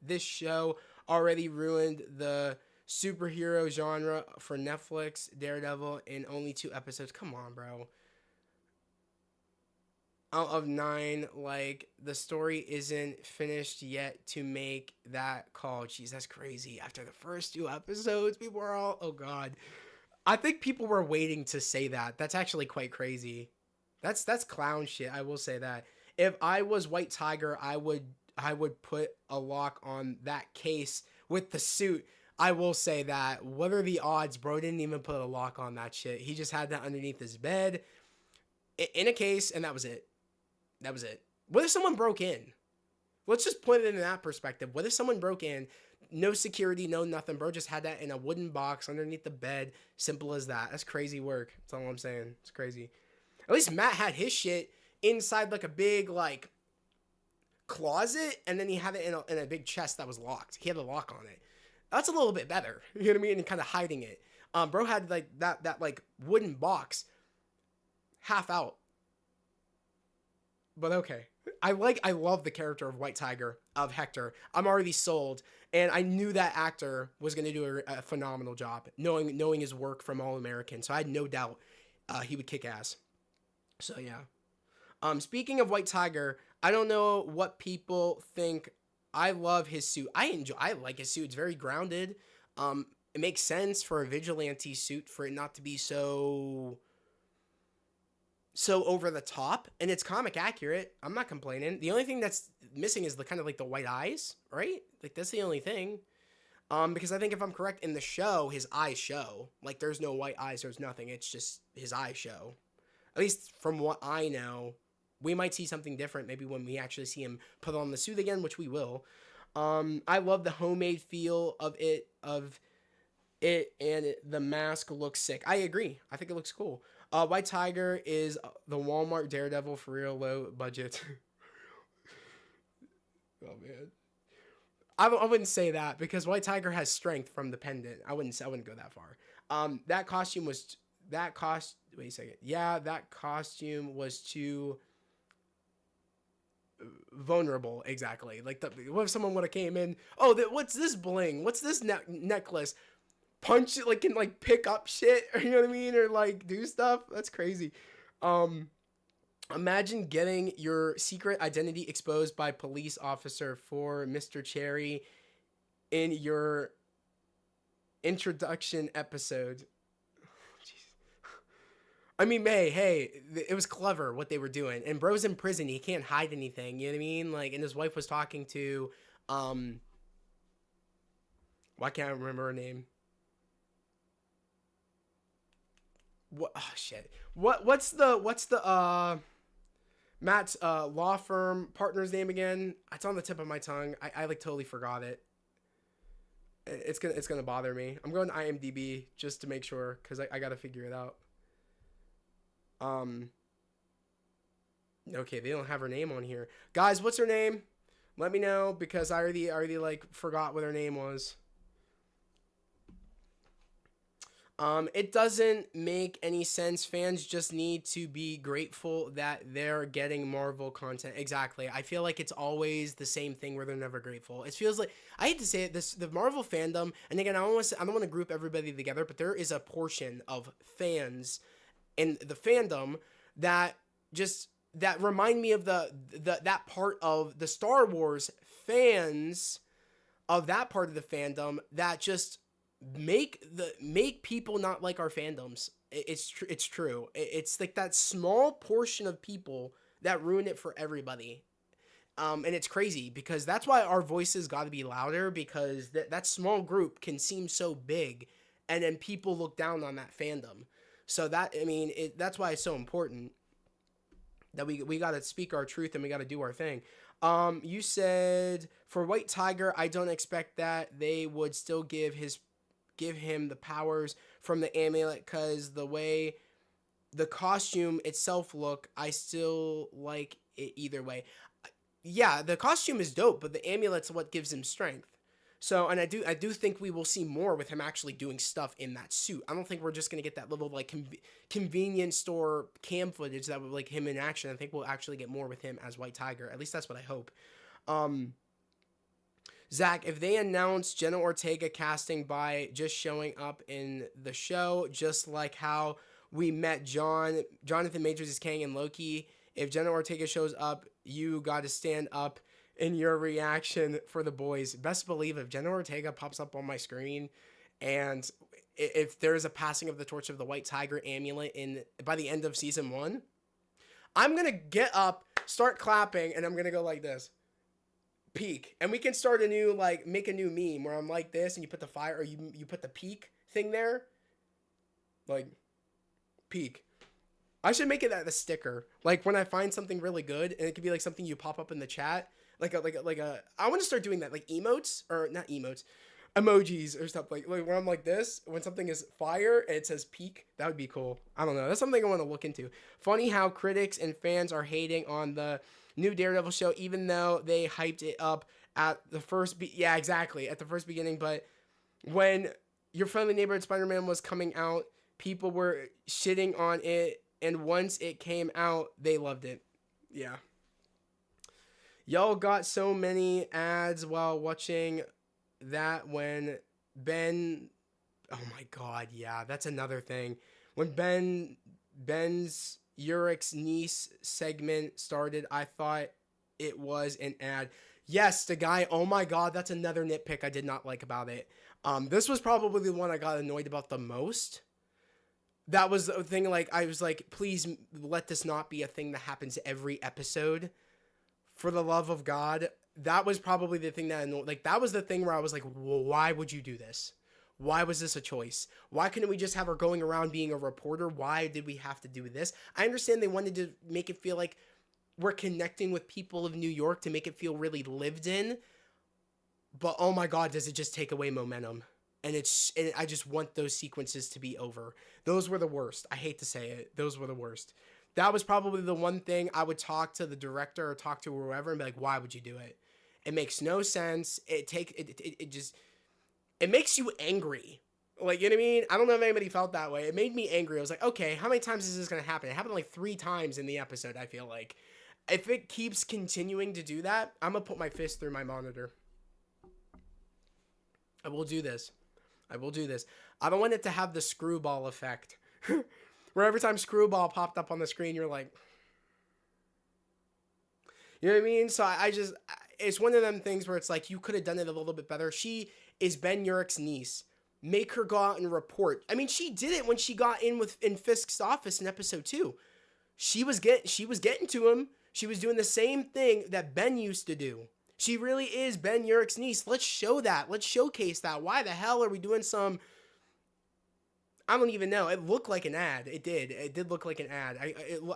this show already ruined the superhero genre for Netflix, Daredevil, in only 2 episodes. Come on, bro. Out of 9, like, the story isn't finished yet to make that call. Jeez, that's crazy. After the first 2 episodes, people are all, oh god. I think people were waiting to say that. That's actually quite crazy. That's clown shit. I will say that. If I was White Tiger, I would put a lock on that case with the suit. I will say that. What are the odds? Bro didn't even put a lock on that shit. He just had that underneath his bed in a case, and that was it. That was it. What if someone broke in? Let's just put it in that perspective. What if someone broke in? No security, no nothing. Bro just had that in a wooden box underneath the bed. Simple as that. That's crazy work. That's all I'm saying. It's crazy. At least Matt had his shit inside like a big like closet, and then he had it in a big chest that was locked. He had a lock on it. That's a little bit better. You know what I mean? And kind of hiding it. Bro had like that like wooden box half out. But okay. I love the character of White Tiger, of Hector. I'm already sold, and I knew that actor was going to do a phenomenal job, knowing his work from All American. So I had no doubt he would kick ass. So yeah. Speaking of White Tiger, I don't know what people think. I love his suit. I like his suit. It's very grounded. It makes sense for a vigilante suit for it not to be so over the top, and it's comic accurate. I'm not complaining. The only thing that's missing is the kind of like the white eyes, right? Like that's the only thing. Because I think if I'm correct, in the show, his eyes show. Like there's no white eyes, there's nothing. It's just his eyes show. At least from what I know. We might see something different maybe when we actually see him put on the suit again, which we will. I love the homemade feel of it, and the mask looks sick. I agree. I think it looks cool. White Tiger is the Walmart Daredevil for real low budget. Oh man, I wouldn't say that because White Tiger has strength from the pendant. I wouldn't go that far. That costume was Wait a second. Yeah, that costume was too vulnerable. Exactly. Like what if someone would have came in? Oh, what's this bling? What's this necklace? Punch it, like, can like pick up shit, or you know what I mean, or like do stuff. That's crazy. Imagine getting your secret identity exposed by police officer for Mr. Cherry in your introduction episode. I mean, hey, it was clever what they were doing. And bro's in prison, he can't hide anything. You know what I mean? Like, and his wife was talking to, why can't I remember her name? What? Oh shit. What's the Matt's law firm partner's name again? It's on the tip of my tongue. I like totally forgot it. It's gonna bother me. I'm going to IMDb just to make sure because I gotta figure it out. Okay, they don't have her name on here. Guys, what's her name? Let me know because I already like forgot what her name was. It doesn't make any sense. Fans just need to be grateful that they're getting Marvel content. Exactly. I feel like it's always the same thing where they're never grateful. It feels like, I hate to say it, the Marvel fandom, and again, I don't want to group everybody together, but there is a portion of fans in the fandom that remind me of that part of the Star Wars fans of that part of the fandom that just make people not like our fandoms. It's true. It's like that small portion of people that ruin it for everybody. And it's crazy because that's why our voices got to be louder, because that small group can seem so big, and then people look down on that fandom. So that's why it's so important that we got to speak our truth and we got to do our thing. You said for White Tiger, I don't expect that they would still give him the powers from the amulet, because the way the costume itself look, I still like it either way. Yeah, the costume is dope, but the amulet's what gives him strength. So, and I do think we will see more with him actually doing stuff in that suit. I don't think we're just gonna get that little like convenience store cam footage that would like him in action. I think we'll actually get more with him as White Tiger. At least that's what I hope. Zach, if they announce Jenna Ortega casting by just showing up in the show, just like how we met Jonathan Majors as Kang and Loki, if Jenna Ortega shows up, you got to stand up in your reaction for the boys. Best believe if Jenna Ortega pops up on my screen, and if there's a passing of the torch of the White Tiger amulet by the end of season 1, I'm gonna get up, start clapping, and I'm gonna go like this. Peak. And we can start a new, like, make a new meme where I'm like this and you put the fire, or you put the peak thing there. Like, peak. I should make it a sticker. Like, when I find something really good, and it could be like something you pop up in the chat. I want to start doing that. Like emotes, or not emotes, emojis or stuff. Like when I'm like this, when something is fire and it says peak, that would be cool. I don't know. That's something I want to look into. Funny how critics and fans are hating on the new Daredevil show, even though they hyped it up at the first at the first beginning. But when Your Friendly Neighborhood Spider-Man was coming out, people were shitting on it, and once it came out, they loved it. Yeah. Y'all got so many ads while watching that when oh my god, yeah, that's another thing. When Ben's Urich's niece segment started, I thought it was an ad. Yes, the guy, oh my god, that's another nitpick I did not like about it. This was probably the one I got annoyed about the most. That was the thing, like, I was like, please let this not be a thing that happens every episode. For the love of God. That was probably the thing that annoyed, like, that was the thing where I was like, well, why would you do this? Why was this a choice? Why couldn't we just have her going around being a reporter? Why did we have to do this? I understand they wanted to make it feel like we're connecting with people of New York to make it feel really lived in. But oh my god, does it just take away momentum? And I just want those sequences to be over. Those were the worst. I hate to say it. Those were the worst. That was probably the one thing I would talk to the director or talk to whoever and be like, why would you do it? It makes no sense. It makes you angry. Like, you know what I mean? I don't know if anybody felt that way. It made me angry. I was like, okay, how many times is this going to happen? It happened like 3 times in the episode, I feel like. If it keeps continuing to do that, I'm going to put my fist through my monitor. I will do this. I don't want it to have the screwball effect. Where every time Screwball popped up on the screen, you're like... You know what I mean? So it's one of them things where it's like, you could have done it a little bit better. She is Ben Urich's niece. Make her go out and report. I mean, she did it when she got in Fisk's office in episode 2. She was getting to him. She was doing the same thing that Ben used to do. She really is Ben Urich's niece. Let's show that. Let's showcase that. Why the hell are we doing some... I don't even know. It looked like an ad. It did look like an ad.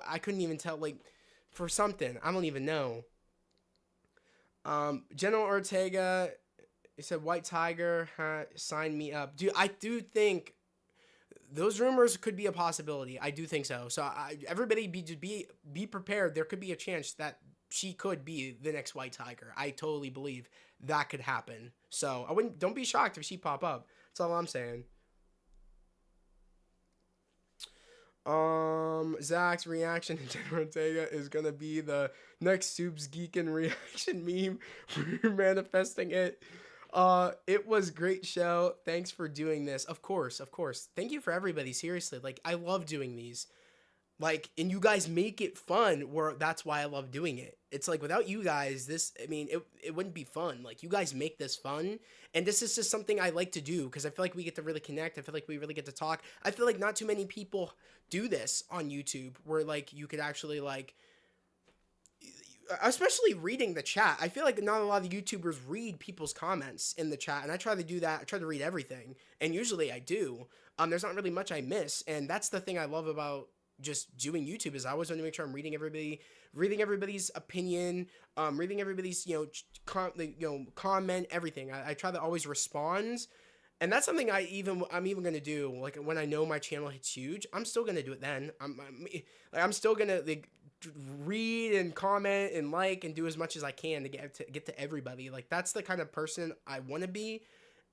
I couldn't even tell, like, for something. I don't even know. General Ortega, he said, White Tiger, sign me up. Dude, I do think those rumors could be a possibility. I do think so. So everybody be prepared. There could be a chance that she could be the next White Tiger. I totally believe that could happen. So don't be shocked if she pop up. That's all I'm saying. Zach's reaction to Jenna Ortega is gonna be the next Soups Geekin reaction meme. We're manifesting it. It was great show. Thanks for doing this. Of course. Thank you for everybody. Seriously, like, I love doing these. Like, and you guys make it fun, where that's why I love doing it. It's like, without you guys, it wouldn't be fun. Like, you guys make this fun, and this is just something I like to do, because I feel like we get to really connect. I feel like we really get to talk. I feel like not too many people do this on YouTube, where, like, you could actually, like, especially reading the chat. I feel like not a lot of YouTubers read people's comments in the chat, and I try to do that. I try to read everything, and usually I do. There's not really much I miss, and that's the thing I love about just doing YouTube, is I always want to make sure I'm reading everybody's opinion, reading everybody's, comment, everything. I try to always respond, and that's something I'm even gonna do. Like, when I know my channel hits huge, I'm still gonna do it then. I'm still gonna, like, read and comment and like and do as much as I can to get to everybody. Like, that's the kind of person I want to be.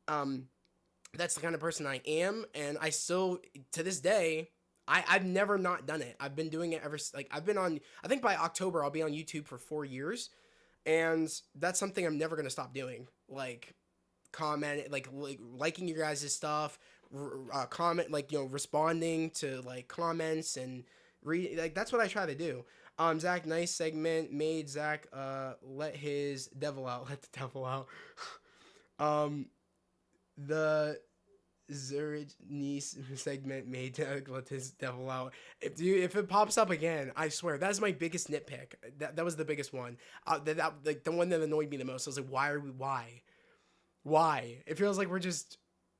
That's the kind of person I am, and I still, to this day, I've never not done it. I've been doing it I've been on, I think by October I'll be on YouTube for 4 years, and that's something I'm never going to stop doing. like comment, like liking your guys' stuff, comment, like, responding to like comments and read, like that's what I try to do. Zach, nice segment made Zach let his devil out, let the devil out. um, the Zurich niece segment made Zach let his devil out. If it pops up again, I swear that's my biggest nitpick. That was the biggest one. That like the one that annoyed me the most. I was like, why? It feels like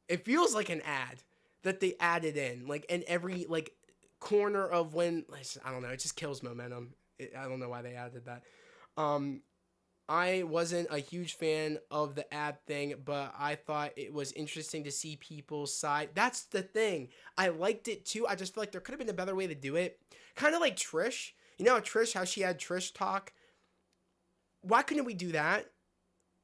it feels like an ad that they added in, like in every like corner of when, I don't know, it just kills momentum. I don't know why they added that. I wasn't a huge fan of the ad thing, but I thought it was interesting to see people's side. That's the thing. I liked it too. I just feel like there could have been a better way to do it. Kind of like Trish. You know how she had Trish talk? Why couldn't we do that?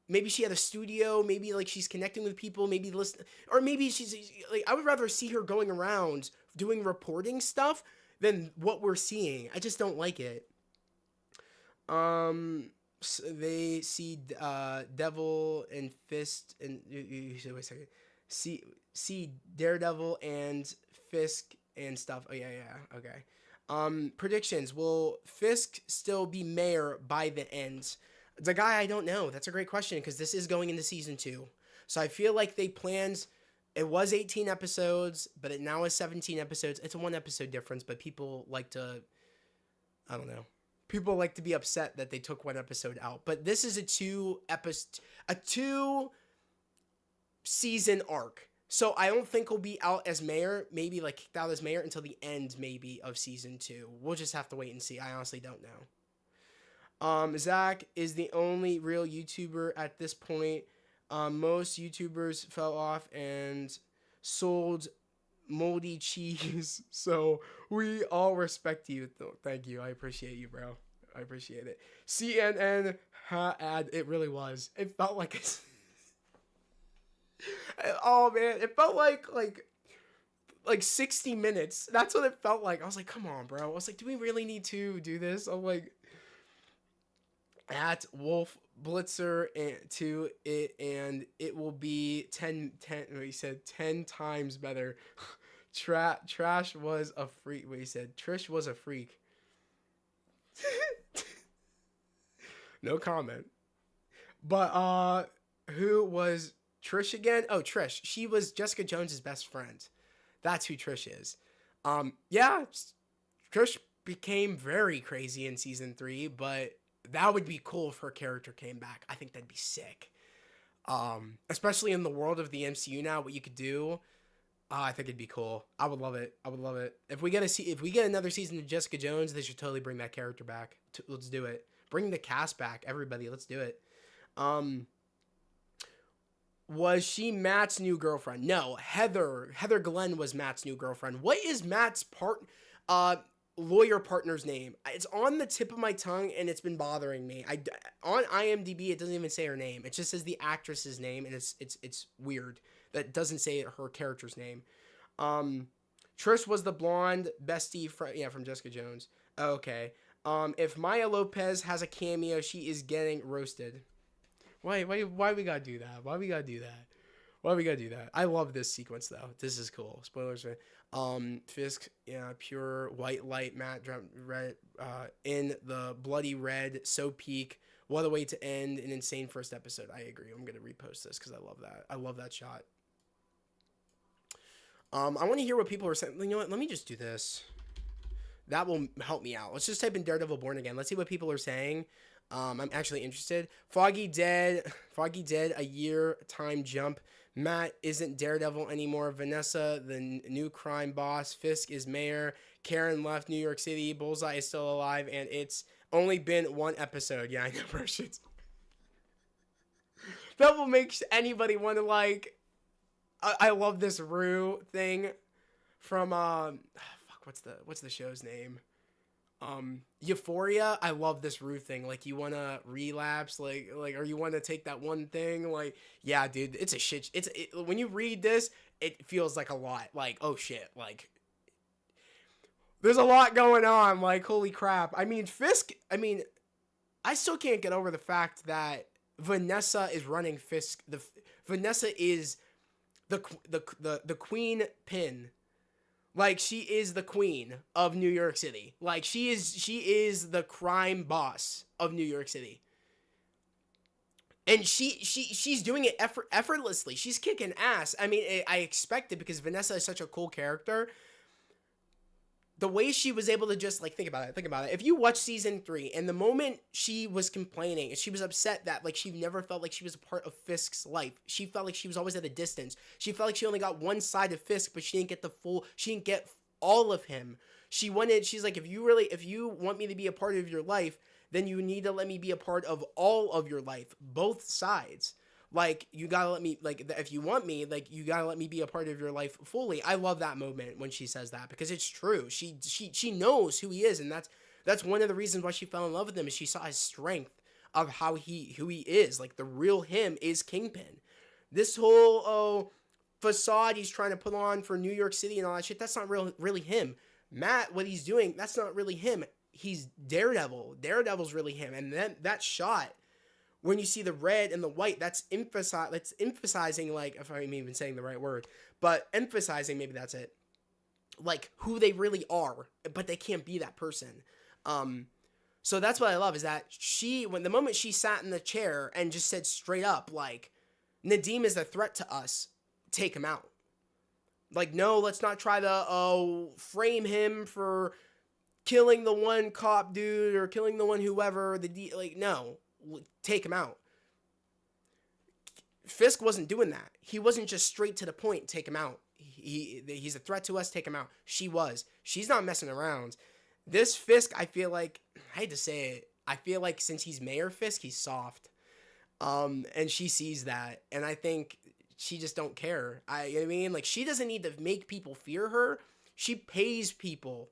Maybe she had a studio, maybe like she's connecting with people, maybe listen, or maybe she's like, I would rather see her going around doing reporting stuff than what we're seeing. I just don't like it. So they see Devil and Fist and wait a second. See Daredevil and Fisk and stuff. Oh yeah, okay. Predictions. Will Fisk still be mayor by the end? The guy, I don't know. That's a great question because this is going into season 2. So I feel like they planned, it was 18 episodes, but it now is 17 episodes. It's a 1 episode difference, but people like to, I don't know. People like to be upset that they took 1 episode out. But this is a 2 season arc. So I don't think he'll be out as mayor, maybe like kicked out as mayor until the end maybe of season 2. We'll just have to wait and see. I honestly don't know. Zach is the only real YouTuber at this point. Most YouTubers fell off and sold moldy cheese. So we all respect you. Thank you. I appreciate you, bro. I appreciate it. CNN ad. It really was. It felt like oh man, it felt like 60 minutes. That's what it felt like. I was like, come on, bro. I was like, do we really need to do this? I'm like, at Wolf Blitzer to it, and it will be 10 he said 10 times better. Trash was a freak. What he said, Trish was a freak. No comment. But who was Trish again? Oh, Trish. She was Jessica Jones's best friend. That's who Trish is. Yeah, Trish became very crazy in season 3, but that would be cool if her character came back. I think that'd be sick. Especially in the world of the MCU now, what you could do. I think it'd be cool. I would love it. If we get another season of Jessica Jones, they should totally bring that character back. Let's do it. Bring the cast back, everybody. Let's do it. Was she Matt's new girlfriend? No, Heather Glenn was Matt's new girlfriend. What is Matt's lawyer partner's name? It's on the tip of my tongue and it's been bothering me. On IMDb it doesn't even say her name. It just says the actress's name, and it's weird that doesn't say her character's name. Trish was the blonde bestie from Jessica Jones. Okay. If Maya Lopez has a cameo, she is getting roasted. Why we gotta do that? Why we gotta do that? I love this sequence though. This is cool. Spoilers. Fisk, yeah, pure white light, matte red, in the bloody red, so peak. What a way to end an insane first episode. I agree. I'm gonna repost this because I love that. I love that shot. I want to hear what people are saying. You know what? Let me just do this. That will help me out. Let's just type in Daredevil Born Again. Let's see what people are saying. I'm actually interested. Foggy dead. A year time jump. Matt isn't Daredevil anymore. Vanessa, the new crime boss. Fisk is mayor. Karen left New York City. Bullseye is still alive, and it's only been 1 episode. Yeah, I know, bro. That will make anybody want to like. I love this Rue thing from what's the show's name? Euphoria. I love this Rue thing. Like, you want to relapse, like, or you want to take that one thing. Like, yeah, dude, it's a shit. When you read this, it feels like a lot. Like, oh shit, like, there's a lot going on. Like, holy crap. I mean, Fisk. I mean, I still can't get over the fact that Vanessa is running Fisk. Vanessa is the queen pin. Like, she is the queen of New York City. Like, she is the crime boss of New York City. And she's doing it effortlessly. She's kicking ass. I mean, I expect it because Vanessa is such a cool character. The way she was able to just, like, think about it. If you watch season 3, and the moment she was complaining, and she was upset that, like, she never felt like she was a part of Fisk's life. She felt like she was always at a distance. She felt like she only got one side of Fisk, but she didn't get all of him. She's like, if you want me to be a part of your life, then you need to let me be a part of all of your life, both sides. Like, you gotta let me, like, if you want me, like, you gotta let me be a part of your life fully. I love that moment when she says that, because it's true. She knows who he is, and that's one of the reasons why she fell in love with him, is she saw his strength of who he is. Like, the real him is Kingpin. This whole facade he's trying to put on for New York City and all that shit, that's not really him. Matt, what he's doing, that's not really him. He's Daredevil. Daredevil's really him. And then that shot, when you see the red and the white, that's emphasizing, like, if I'm even saying the right word, but emphasizing, maybe that's it, like, who they really are, but they can't be that person. So that's what I love, is that the moment she sat in the chair and just said straight up, like, Nadeem is a threat to us, take him out. Like, no, let's not try to frame him for killing the one cop dude or killing the one whoever, like, no. Take him out. Fisk wasn't doing that. He wasn't just straight to the point, take him out. He's a threat to us, take him out. She was. She's not messing around. This Fisk, I feel like, I hate to say it, I feel like since he's Mayor Fisk, he's soft. And she sees that, and I think she just don't care. You know what I mean? Like, she doesn't need to make people fear her. She pays people,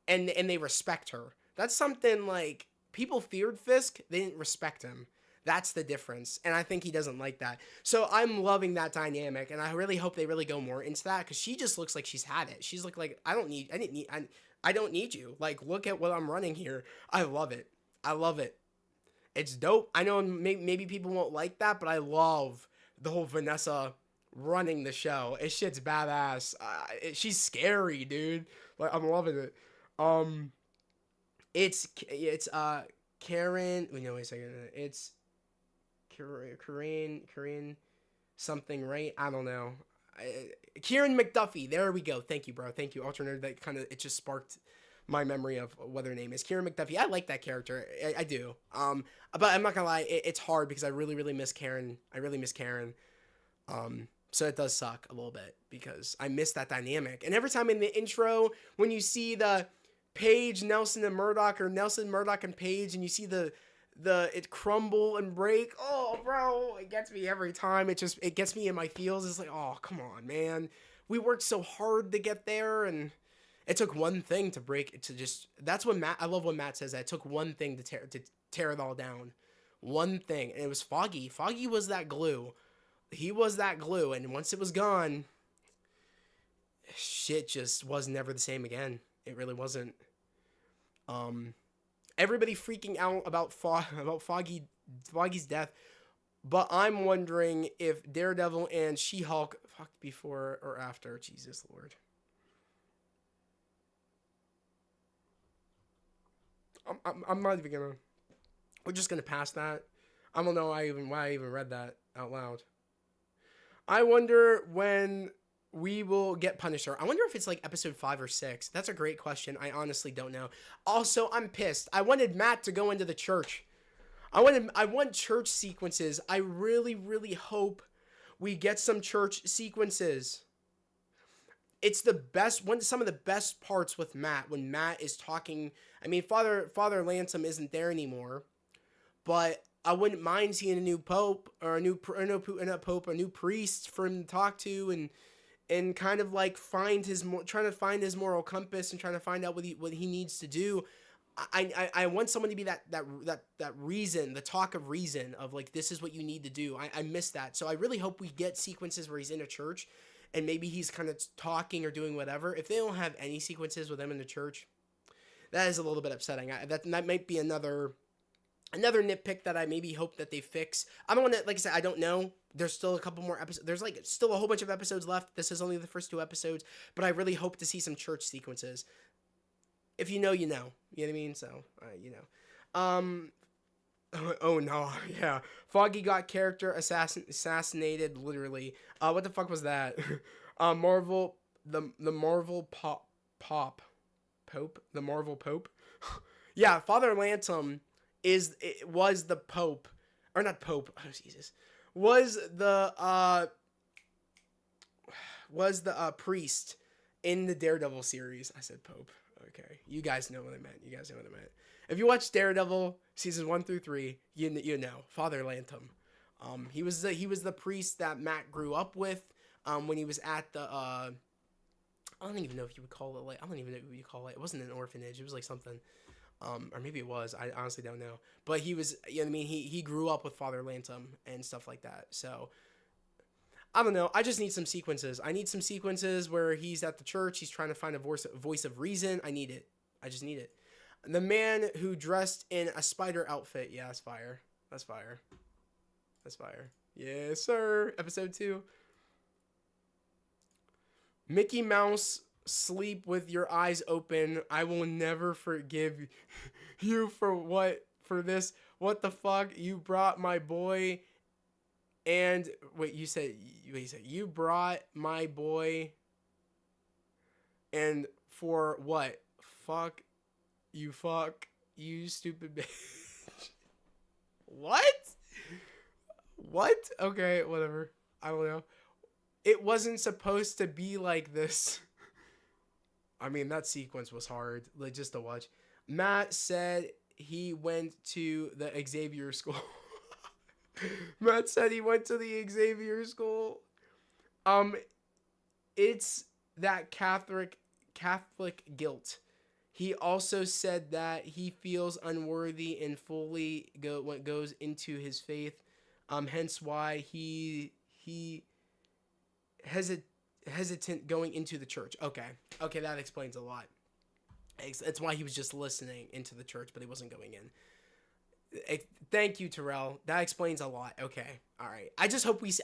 and they respect her. That's something, like, people feared Fisk, they didn't respect him. That's the difference, and I think he doesn't like that. So I'm loving that dynamic, and I really hope they really go more into that, because she just looks like she's had it. She's like, I don't need you. Like, look at what I'm running here. I love it. It's dope. I know maybe people won't like that, but I love the whole Vanessa running the show. It shit's badass. She's scary, dude. Like, I'm loving it. It's Karen. Wait a second. It's Korean something, right? I don't know. Kieran McDuffie. There we go. Thank you, bro. Thank you. Alternate. That kind of, it just sparked my memory of what her name is. Kieran McDuffie. I like that character. I do. But I'm not gonna lie. It's hard because I really miss Karen. So it does suck a little bit because I miss that dynamic. And every time in the intro, when you see the Paige, Nelson, and Murdoch, or Nelson, Murdoch, and Paige, and you see it crumble and break. Oh, bro, it gets me every time. It gets me in my feels. It's like, oh, come on, man. We worked so hard to get there, and it took one thing to break it. That's what I love when Matt says that. It took one thing to tear it all down. One thing, and it was Foggy. Foggy was that glue. He was that glue, and once it was gone, shit just was never the same again. It really wasn't. Everybody freaking out about Foggy's death, but I'm wondering if Daredevil and She-Hulk fucked before or after. Jesus Lord. I'm not even gonna. We're just gonna pass that. I don't know why I even read that out loud. I wonder when we will get Punisher. I wonder if it's like episode 5 or 6. That's a great question. I honestly don't know. Also, I'm pissed. I wanted Matt to go into the church. I want church sequences. I really hope we get some church sequences. It's the best some of the best parts with Matt, when Matt is talking. I mean, Father Lansom isn't there anymore, but I wouldn't mind seeing a new pope or a new priest for him to talk to and kind of like trying to find his moral compass and trying to find out what he needs to do. I want someone to be that reason, the talk of reason of like, this is what you need to do. I miss that. So I really hope we get sequences where he's in a church and maybe he's kind of talking or doing whatever. If they don't have any sequences with him in the church, that is a little bit upsetting. That might be another Another nitpick that I maybe hope that they fix. I don't want to, like I said, I don't know. There's still a couple more episodes. There's like still a whole bunch of episodes left. This is only the first 2 episodes, but I really hope to see some church sequences. If you know, you know. You know what I mean? So, you know. Oh no, yeah. Foggy got character assassinated, literally. What the fuck was that? Marvel, the Marvel Pope, the Marvel Pope. Yeah, Father Lantom was the Pope, or not Pope. Oh Jesus, was the priest in the Daredevil series. I said Pope. Okay, you guys know what I meant. If you watch Daredevil seasons 1 through 3, you know Father Lantom. He was the priest that Matt grew up with. When he was at the I don't even know if you would call it like I don't even know what you call it. It wasn't an orphanage. It was like something. Or maybe it was. I honestly don't know. But he was. You know what I mean? He grew up with Father Lantom and stuff like that. So I don't know. I just need some sequences. I need some sequences where he's at the church. He's trying to find a voice of reason. I need it. I just need it. The man who dressed in a spider outfit. Yeah, that's fire. That's fire. That's fire. Yes, sir. Episode 2. Mickey Mouse, sleep with your eyes open. I will never forgive you for this. What the fuck? You brought my boy. And you said you brought my boy. And for what? Fuck you stupid bitch. What? Okay, whatever. I don't know. It wasn't supposed to be like this. I mean, that sequence was hard, like, just to watch. Matt said he went to the Xavier school. Matt said he went to the Xavier school. It's that Catholic guilt. He also said that he feels unworthy and fully what goes into his faith. Hence why he hesitant going into the church. Okay, that explains a lot. It's why he was just listening into the church, but he wasn't going in. Thank you, Terrell. That explains a lot. Okay, all right. I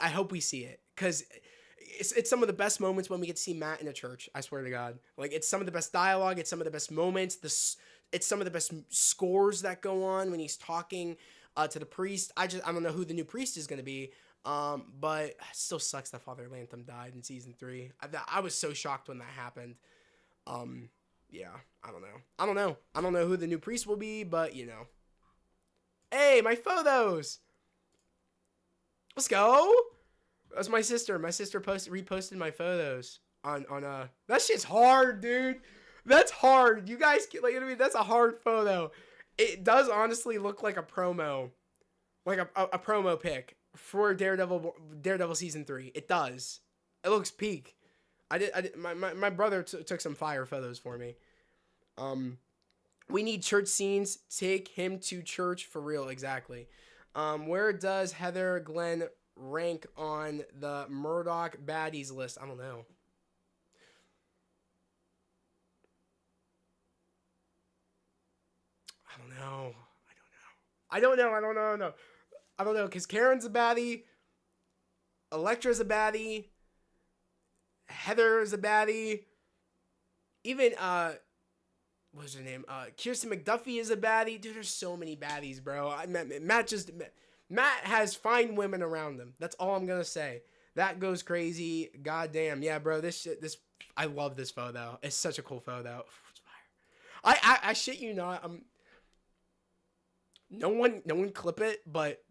hope we see it, because it's some of the best moments when we get to see Matt in a church. I swear to God, like, it's some of the best dialogue. It's some of the best moments. It's some of the best scores that go on when he's talking to the priest. I don't know who the new priest is going to be. But it still sucks that Father Lantom died in season 3. I was so shocked when that happened. Yeah, I don't know who the new priest will be, but you know. Hey, my photos. Let's go. That's my sister. My sister reposted my photos on that shit's hard, dude. That's hard. You guys, like, I mean, that's a hard photo. It does honestly look like a promo, like a promo pic for Daredevil season 3. It does. It looks peak. My brother took some fire photos for me. We need church scenes. Take him to church for real. Exactly. Where does Heather Glenn rank on the Murdoch baddies list? I don't know. I don't know, because Karen's a baddie, Elektra's a baddie, Heather is a baddie, even, what's her name? Kirsten McDuffie is a baddie. Dude, there's so many baddies, bro. Matt has fine women around him. That's all I'm gonna say. That goes crazy. Goddamn. Yeah, bro, I love this photo. It's such a cool photo. It's fire. I shit you not, no one clip it, but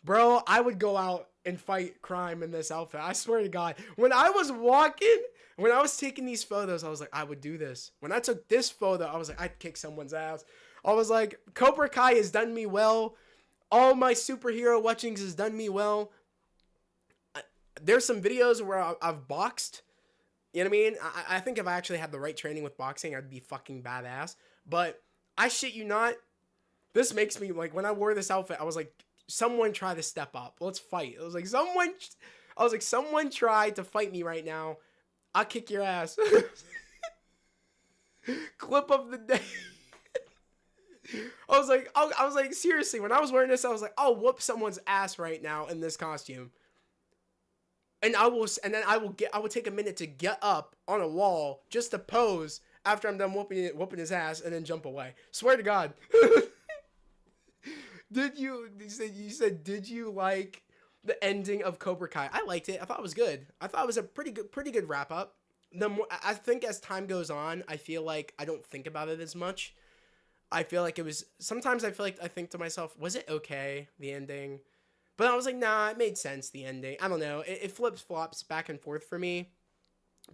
bro, I would go out and fight crime in this outfit. I swear to God. When I was taking these photos, I was like, I would do this. When I took this photo, I was like, I'd kick someone's ass. I was like, Cobra Kai has done me well. All my superhero watchings has done me well. There's some videos where I've boxed. You know what I mean? I think if I actually had the right training with boxing, I'd be fucking badass. But I shit you not. This makes me, like, when I wore this outfit, I was like, someone try to step up. Let's fight. I was like, someone try to fight me right now. I'll kick your ass. Clip of the day. I was like, seriously, when I was wearing this, I was like, I'll whoop someone's ass right now in this costume. And then I will take a minute to get up on a wall just to pose after I'm done whooping his ass and then jump away. Swear to God. You said, did you like the ending of Cobra Kai? I liked it. I thought it was good. I thought it was a pretty good wrap up. The more, I think as time goes on, I feel like I don't think about it as much. I feel like it was, sometimes I feel like I think to myself, was it okay, the ending? But I was like, nah, it made sense, the ending. I don't know. It flips flops back and forth for me.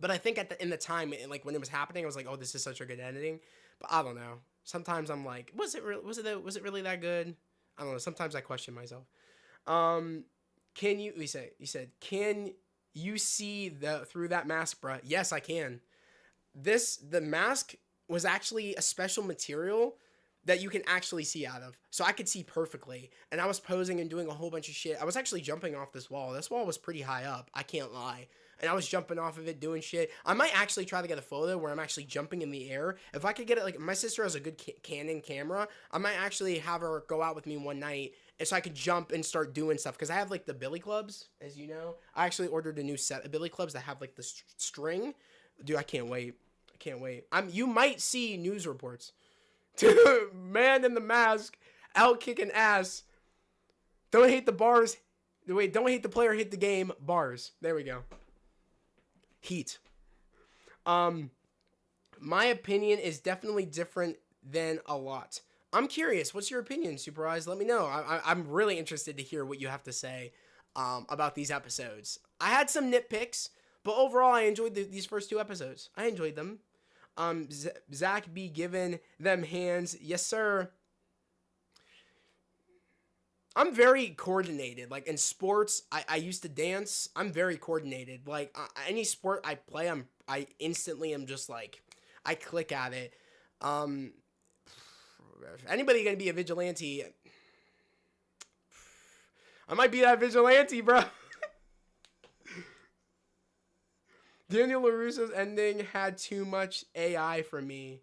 But I think in the time, like when it was happening, I was like, oh, this is such a good ending. But I don't know. Sometimes I'm like, was it really that good? I don't know. Sometimes I question myself. You said, can you see through that mask, bruh? Yes, I can. The mask was actually a special material that you can actually see out of. So I could see perfectly. And I was posing and doing a whole bunch of shit. I was actually jumping off this wall. This wall was pretty high up. I can't lie. And I was jumping off of it, doing shit. I might actually try to get a photo where I'm actually jumping in the air. If I could get it, like, my sister has a good Canon camera. I might actually have her go out with me one night, and so I could jump and start doing stuff. Because I have, like, the billy clubs, as you know. I actually ordered a new set of billy clubs that have, like, the string. Dude, I can't wait. I can't wait. You might see news reports. Man in the mask, out kicking ass. Don't hate the bars. Wait, don't hate the player, hate the game. Bars. There we go. Heat. My opinion is definitely different than a lot. I'm curious. What's your opinion, Super Eyes? Let me know. I'm really interested to hear what you have to say about these episodes. I had some nitpicks, but overall, I enjoyed these first 2 episodes. I enjoyed them. Zach be giving them hands. Yes, sir. I'm very coordinated. Like in sports, I used to dance. I'm very coordinated. Like any sport I play, I instantly am just like, I click at it. If anybody gonna be a vigilante, I might be that vigilante, bro. Daniel LaRusso's ending had too much AI for me.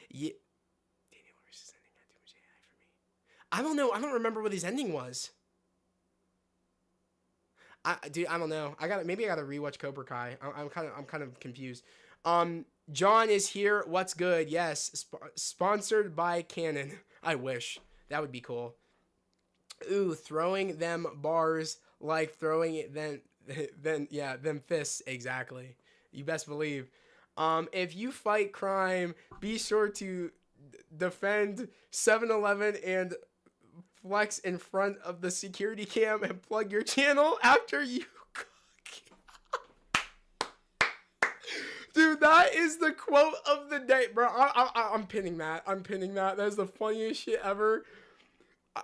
Yeah. Daniel LaRusso's ending had too much AI for me. I don't know. I don't remember what his ending was. Dude, I don't know. Maybe I gotta rewatch Cobra Kai. I'm kind of confused. John is here. What's good? Yes, sponsored by Canon. I wish that would be cool. Ooh, throwing them bars like throwing it them fists, exactly. You best believe. If you fight crime, be sure to defend 7-Eleven and flex in front of the security cam and plug your channel after you cook. Dude, that is the quote of the day, bro. I'm pinning that. That's the funniest shit ever.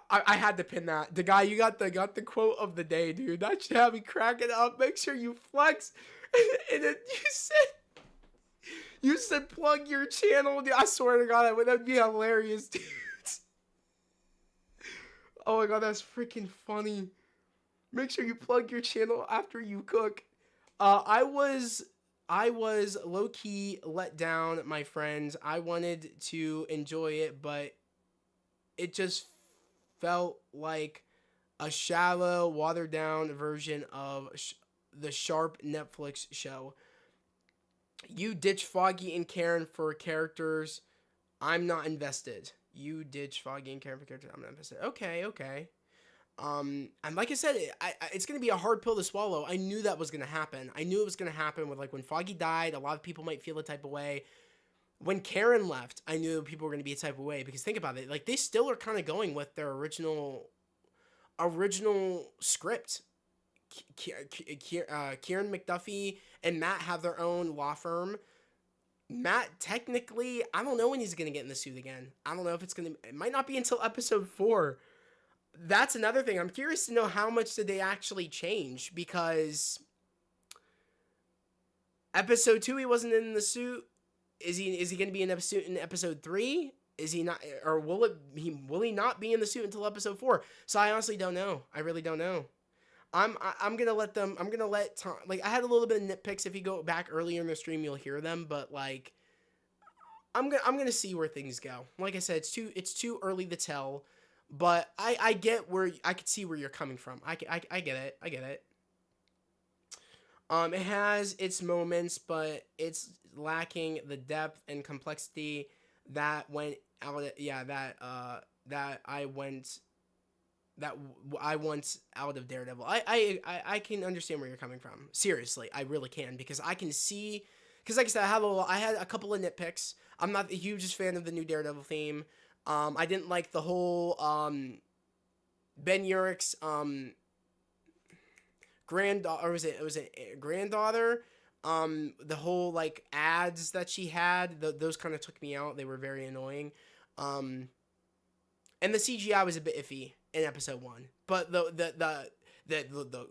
I had to pin that. The guy, you got the quote of the day, dude. That should have me cracking up. Make sure you flex. And then you said plug your channel, dude. I swear to God, that'd be hilarious, dude. Oh my God, that's freaking funny. Make sure you plug your channel after you cook. I was low key let down, my friends. I wanted to enjoy it, but it just felt like a shallow, watered down version of the Sharp Netflix show. You ditch Foggy and Karen for characters. I'm not invested. You ditch Foggy and Karen for characters. I'm not invested. Okay. And like I said, it's going to be a hard pill to swallow. I knew that was going to happen. I knew it was going to happen with, like, when Foggy died, a lot of people might feel a type of way. When Karen left, I knew people were going to be a type of way, because think about it. Like, they still are kind of going with their original script. Kieran McDuffie and Matt have their own law firm. Matt, technically, I don't know when he's going to get in the suit again. I don't know if it might not be until episode 4. That's another thing. I'm curious to know how much did they actually change, because episode 2, he wasn't in the suit. Is he going to be in episode 3? Is he not, or will he not be in the suit until episode 4? So I honestly don't know. I really don't know. I'm gonna let Tom, like, I had a little bit of nitpicks. If you go back earlier in the stream, you'll hear them, but like, I'm gonna see where things go. Like I said, it's too early to tell, but I get where I could see where you're coming from. I get it. I get it. It has its moments, but it's lacking the depth and complexity that went out. Yeah, that I want out of Daredevil. I can understand where you're coming from. Seriously, I really can, because I can see. Because like I said, I had a couple of nitpicks. I'm not the hugest fan of the new Daredevil theme. I didn't like the whole Ben Urich's granddaughter, or was it granddaughter, the whole like ads that she had, those kind of took me out. They were very annoying. And the CGI was a bit iffy in episode 1, but the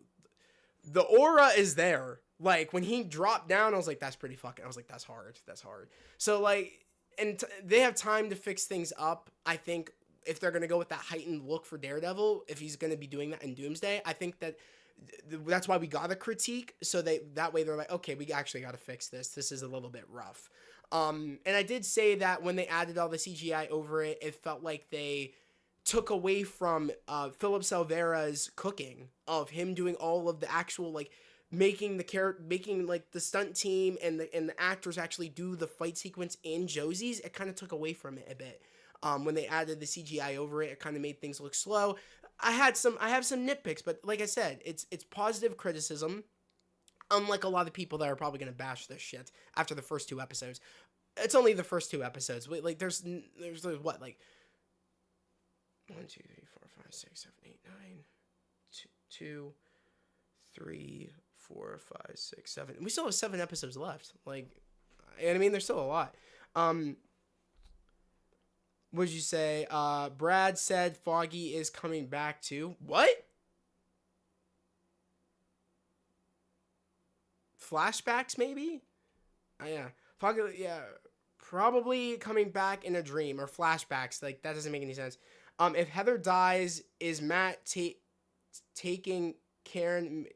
aura is there. Like when he dropped down, I was like, that's pretty fucking. I was like, that's hard. That's hard. So like, and they have time to fix things up. I think if they're gonna go with that heightened look for Daredevil, if he's gonna be doing that in Doomsday, I think that's why we got a critique. So that way they're like, okay, we actually got to fix this. This is a little bit rough. And I did say that when they added all the CGI over it, it felt like they took away from Philip Silvera's cooking, of him doing all of the actual like making like the stunt team and the actors actually do the fight sequence in Josie's. It kind of took away from it a bit. When they added the CGI over it, it kind of made things look slow. I have some nitpicks, but like I said, it's positive criticism. Unlike a lot of people that are probably gonna bash this shit after the first 2 episodes. It's only the first 2 episodes. Like there's what, like 1, 2, 3, 4, 5, 6, 7, 8, 9, 2, 3, 4, 5, 6, 7. We still have 7 episodes left. Like, and I mean, there's still a lot. What did you say? Brad said Foggy is coming back too. What? Flashbacks, maybe? Yeah. Foggy, yeah. Probably coming back in a dream, or flashbacks. Like, that doesn't make any sense. If Heather dies, is Matt taking Karen...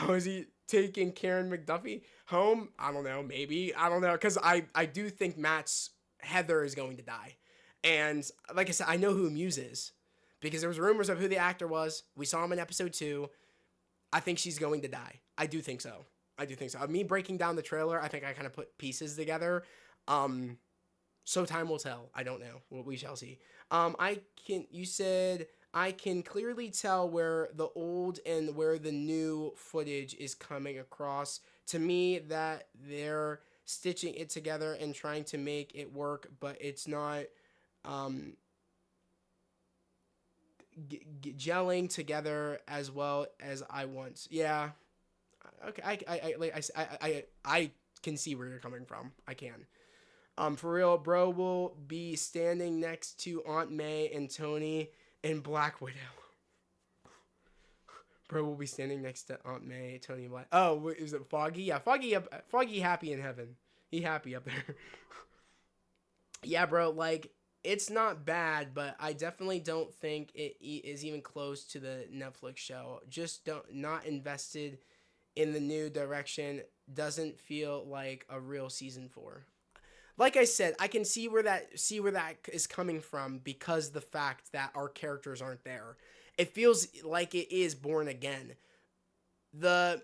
is he taking Karen McDuffie home? I don't know. Maybe. I don't know. Because I do think Matt's Heather is going to die. And like I said, I know who Muse is, because there was rumors of who the actor was. We saw him in episode 2. I think she's going to die. I do think so. Me breaking down the trailer, I think I kind of put pieces together. So time will tell. I don't know. Well, we shall see. You said I can clearly tell where the old and where the new footage is coming across. To me, that they're stitching it together and trying to make it work, but it's not gelling together as well as I want. Yeah. Okay. I can see where you're coming from. I can. For real, bro will be standing next to Aunt May and Tony in Black Widow. Bro will be standing next to Aunt May, Tony, and Black. Oh, is it Foggy? Yeah, Foggy happy in heaven. He happy up there. Yeah, bro, like, it's not bad, but I definitely don't think it is even close to the Netflix show. Just not invested in the new direction. Doesn't feel like a real season 4. Like I said, I can see where that is coming from, because the fact that our characters aren't there. It feels like it is Born Again. The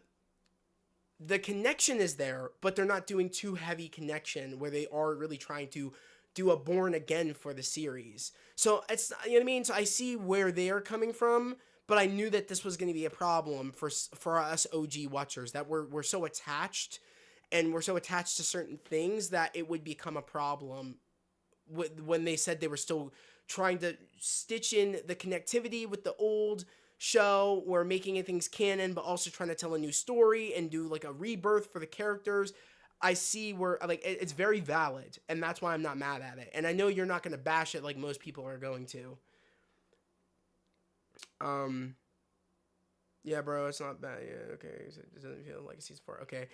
connection is there, but they're not doing too heavy connection where they are really trying to do a Born Again for the series. So it's, you know what I mean? So I see where they are coming from, but I knew that this was going to be a problem for us OG watchers, that we're so attached, and we're so attached to certain things that it would become a problem when they said they were still trying to stitch in the connectivity with the old show, or making things canon, but also trying to tell a new story and do like a rebirth for the characters. I see where, like, it's very valid, and that's why I'm not mad at it. And I know you're not going to bash it like most people are going to. Yeah, bro, it's not bad. Yeah, okay. It doesn't feel like a season 4. Okay.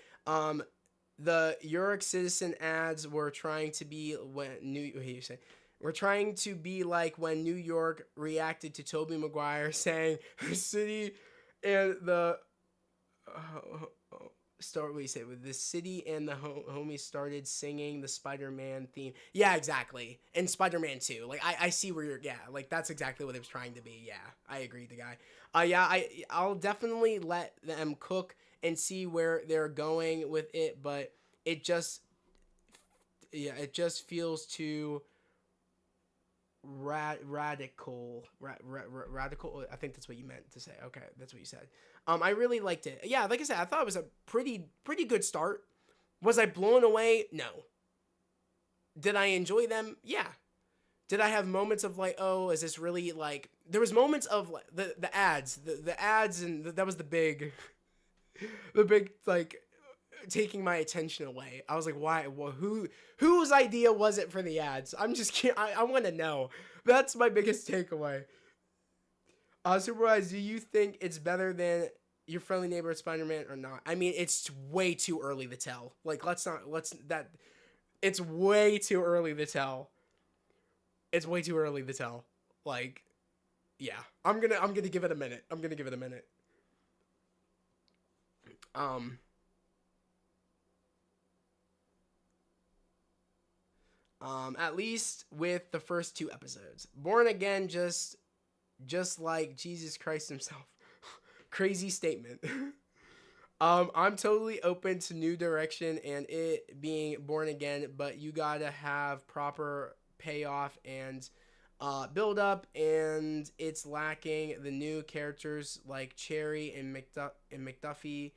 The Uric Citizen ads were trying to be we're trying to be like when New York reacted to Tobey Maguire saying the city and the start what you say with the city and the homies started singing the Spider-Man theme. Yeah, exactly. And Spider-Man 2. Like I see where you're yeah, like that's exactly what it was trying to be. Yeah. I agree the guy. Yeah, I'll definitely let them cook and see where they're going with it, but it just yeah, it just feels too radical. I think that's what you meant to say. Okay, that's what you said. I really liked it. Yeah, like I said, I thought it was a pretty good start. Was I blown away? No. Did I enjoy them? Yeah. Did I have moments of like, oh, is this really like? There was moments of like the ads, the ads, and that was the big, the big like taking my attention away. I was like, why? Well, whose idea was it for the ads? I'm just kidding. I want to know. That's my biggest takeaway. Superwise, do you think it's better than Your Friendly Neighborhood Spider-Man or not? I mean, it's way too early to tell. Like, it's way too early to tell. It's way too early to tell. Like, yeah. I'm gonna give it a minute. I'm gonna give it a minute. At least with the first 2 episodes. Born Again just like Jesus Christ himself. Crazy statement. I'm totally open to new direction and it being Born Again, but you gotta have proper payoff and build up, and it's lacking the new characters like Cherry and McDuffie.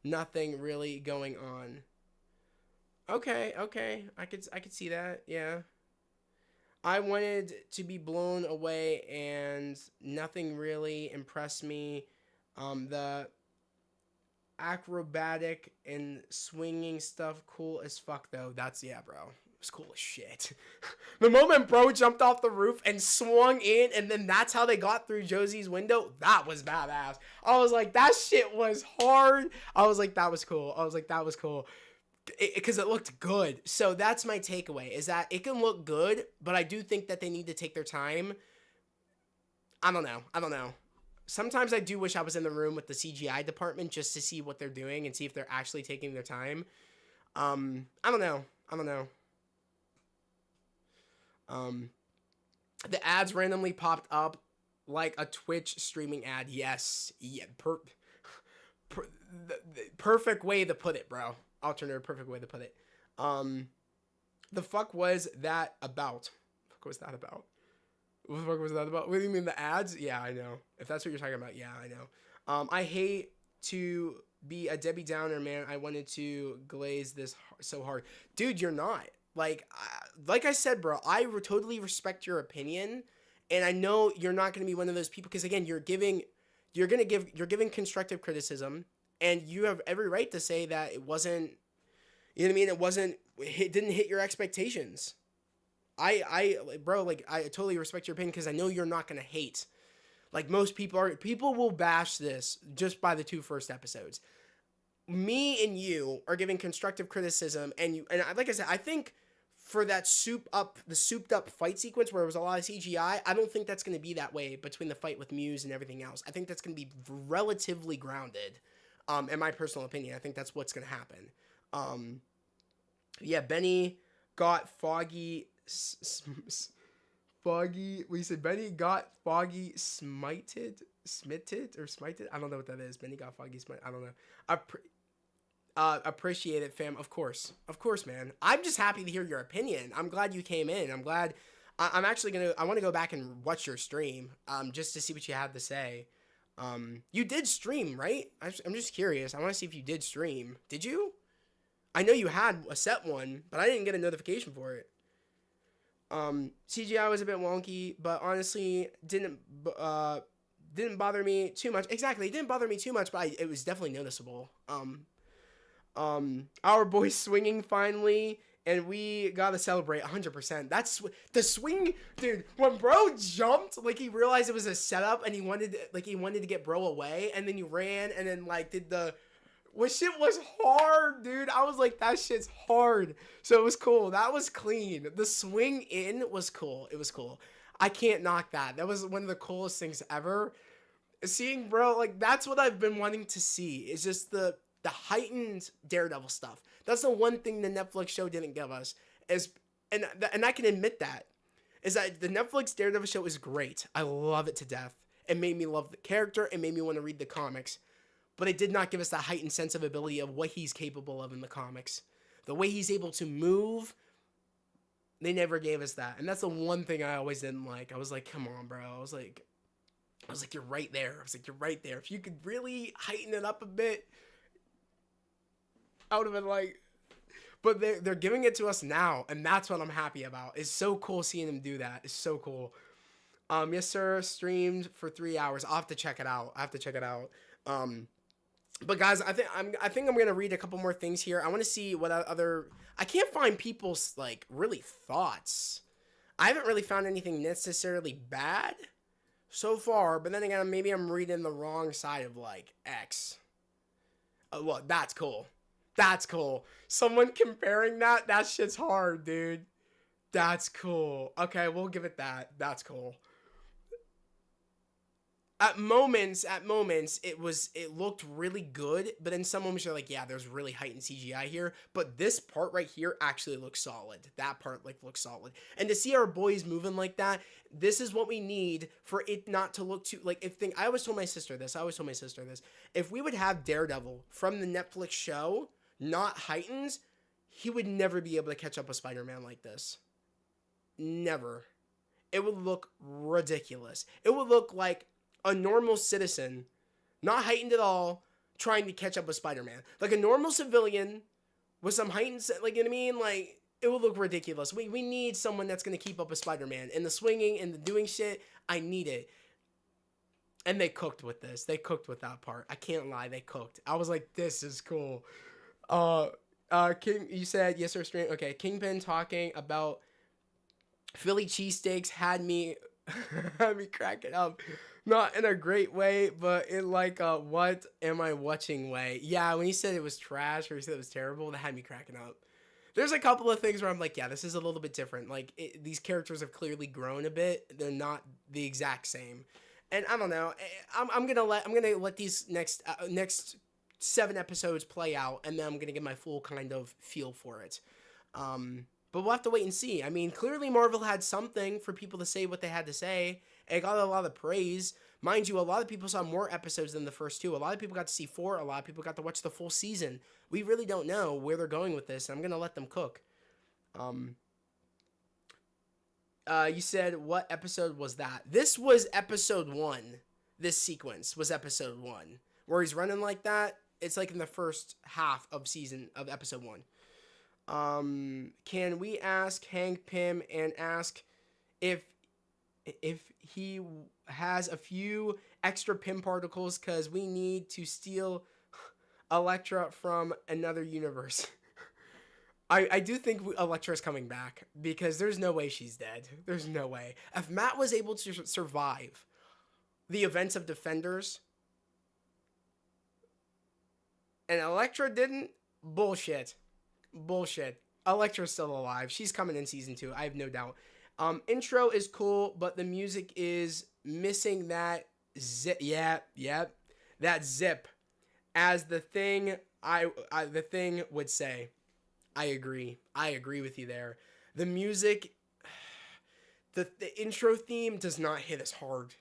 Nothing really going on. Okay, I could see that. Yeah. I wanted to be blown away, and nothing really impressed me. The acrobatic and swinging stuff, cool as fuck though. That's yeah, bro. It was cool as shit. The moment bro jumped off the roof and swung in, and then that's how they got through Josie's window. That was badass. I was like, that shit was hard. I was like, that was cool. I was like, that was cool. Because it looked good. So that's my takeaway, is that it can look good, but I do think that they need to take their time. I don't know. Sometimes I do wish I was in the room with the CGI department just to see what they're doing and see if they're actually taking their time. I don't know. The ads randomly popped up like a Twitch streaming ad. Yes. Yeah. The perfect way to put it, bro. Alternative perfect way to put it. The fuck was that about? What the fuck was that about? What do you mean the ads? Yeah, I know. If that's what you're talking about, yeah, I know. I hate to be a Debbie Downer, man. I wanted to glaze this so hard, dude. You're not. Like I said, bro. I totally respect your opinion, and I know you're not gonna be one of those people because again, you're giving constructive criticism. And you have every right to say that it wasn't, you know what I mean? It didn't hit your expectations. Bro, like, I totally respect your opinion because I know you're not going to hate. Like, most people will bash this just by the 2 first episodes. Me and you are giving constructive criticism, and like I said, I think for that souped up fight sequence where it was a lot of CGI, I don't think that's going to be that way between the fight with Muse and everything else. I think that's going to be relatively grounded. In my personal opinion, I think that's what's gonna happen. Yeah, Benny got foggy. Foggy. We said Benny got foggy smited. I don't know what that is. Benny got foggy smited. I don't know. Appreciate it, fam. Of course, man. I'm just happy to hear your opinion. I'm glad you came in. I'm glad. I'm actually I want to go back and watch your stream. Just to see what you had to say. You did stream, right? I'm just curious. I want to see if you did stream. Did you? I know you had a set one, but I didn't get a notification for it. CGI was a bit wonky, but honestly, didn't bother me too much. Exactly, it didn't bother me too much, but it was definitely noticeable. Our boy swinging finally. And we gotta celebrate 100%. That's the swing, dude. When bro jumped, like he realized it was a setup, and he wanted to get bro away, and then he ran, and then like did the, what shit was hard, dude. I was like, that shit's hard. So it was cool. That was clean. The swing in was cool. It was cool. I can't knock that. That was one of the coolest things ever. Seeing bro, like that's what I've been wanting to see. It's just the the heightened Daredevil stuff. That's the one thing the Netflix show didn't give us. And I can admit that, is that the Netflix Daredevil show is great. I love it to death. It made me love the character. It made me want to read the comics. But it did not give us that heightened sense of ability of what he's capable of in the comics. The way he's able to move, they never gave us that. And that's the one thing I always didn't like. I was like, come on, bro. I was like, you're right there. I was like, you're right there. If you could really heighten it up a bit, I would have been like, but they're giving it to us now, and that's what I'm happy about. It's so cool seeing them do that. It's so cool. Yes, sir. Streamed for 3 hours. I'll have to check it out. But guys, I think I'm gonna read a couple more things here. I want to see what other. I can't find people's like really thoughts. I haven't really found anything necessarily bad so far. But then again, maybe I'm reading the wrong side of like X. Well, that's cool. That's cool. Someone comparing that shit's hard, dude. That's cool. Okay, we'll give it that. That's cool. At moments, it looked really good, but in some moments you're like, yeah, there's really heightened CGI here, but this part right here actually looks solid. That part like looks solid. And to see our boys moving like that, this is what we need for it not to look too like I always told my sister this. If we would have Daredevil from the Netflix show not heightened, he would never be able to catch up with Spider-Man like this. Never. It would look ridiculous. It would look like a normal citizen, not heightened at all, trying to catch up with Spider-Man. Like a normal civilian with some heightened, like, you know what I mean? Like, it would look ridiculous. We need someone that's going to keep up with Spider-Man. And the swinging and the doing shit, I need it. And they cooked with this. They cooked with that part. I can't lie, they cooked. I was like, this is cool. King, you said, yes, sir, stream. Okay, Kingpin talking about Philly cheesesteaks had me cracking up. Not in a great way, but in like a what am I watching way. Yeah, when he said it was trash or he said it was terrible, that had me cracking up. There's a couple of things where I'm like, yeah, this is a little bit different. Like, these characters have clearly grown a bit. They're not the exact same. And I don't know. I'm gonna let these next 7 episodes play out, and then I'm gonna get my full kind of feel for it. But we'll have to wait and see. I mean, clearly Marvel had something for people to say what they had to say. It got a lot of praise. Mind you, a lot of people saw more episodes than the first 2. A lot of people got to see 4. A lot of people got to watch the full season. We really don't know where they're going with this. I'm going to let them cook. You said, what episode was that? This was episode 1. This sequence was episode 1. Where he's running like that. It's like in the first half of episode 1. Can we ask Hank Pym and ask if he has a few extra Pym particles, because we need to steal Elektra from another universe. I do think Elektra is coming back, because there's no way she's dead. There's no way. If Matt was able to survive the events of Defenders and Elektra didn't, bullshit. Elektra's still alive. She's coming in season 2. I have no doubt. Intro is cool, but the music is missing that zip. Yeah, that zip. As the thing the thing would say. I agree with you there. The music, the intro theme does not hit as hard.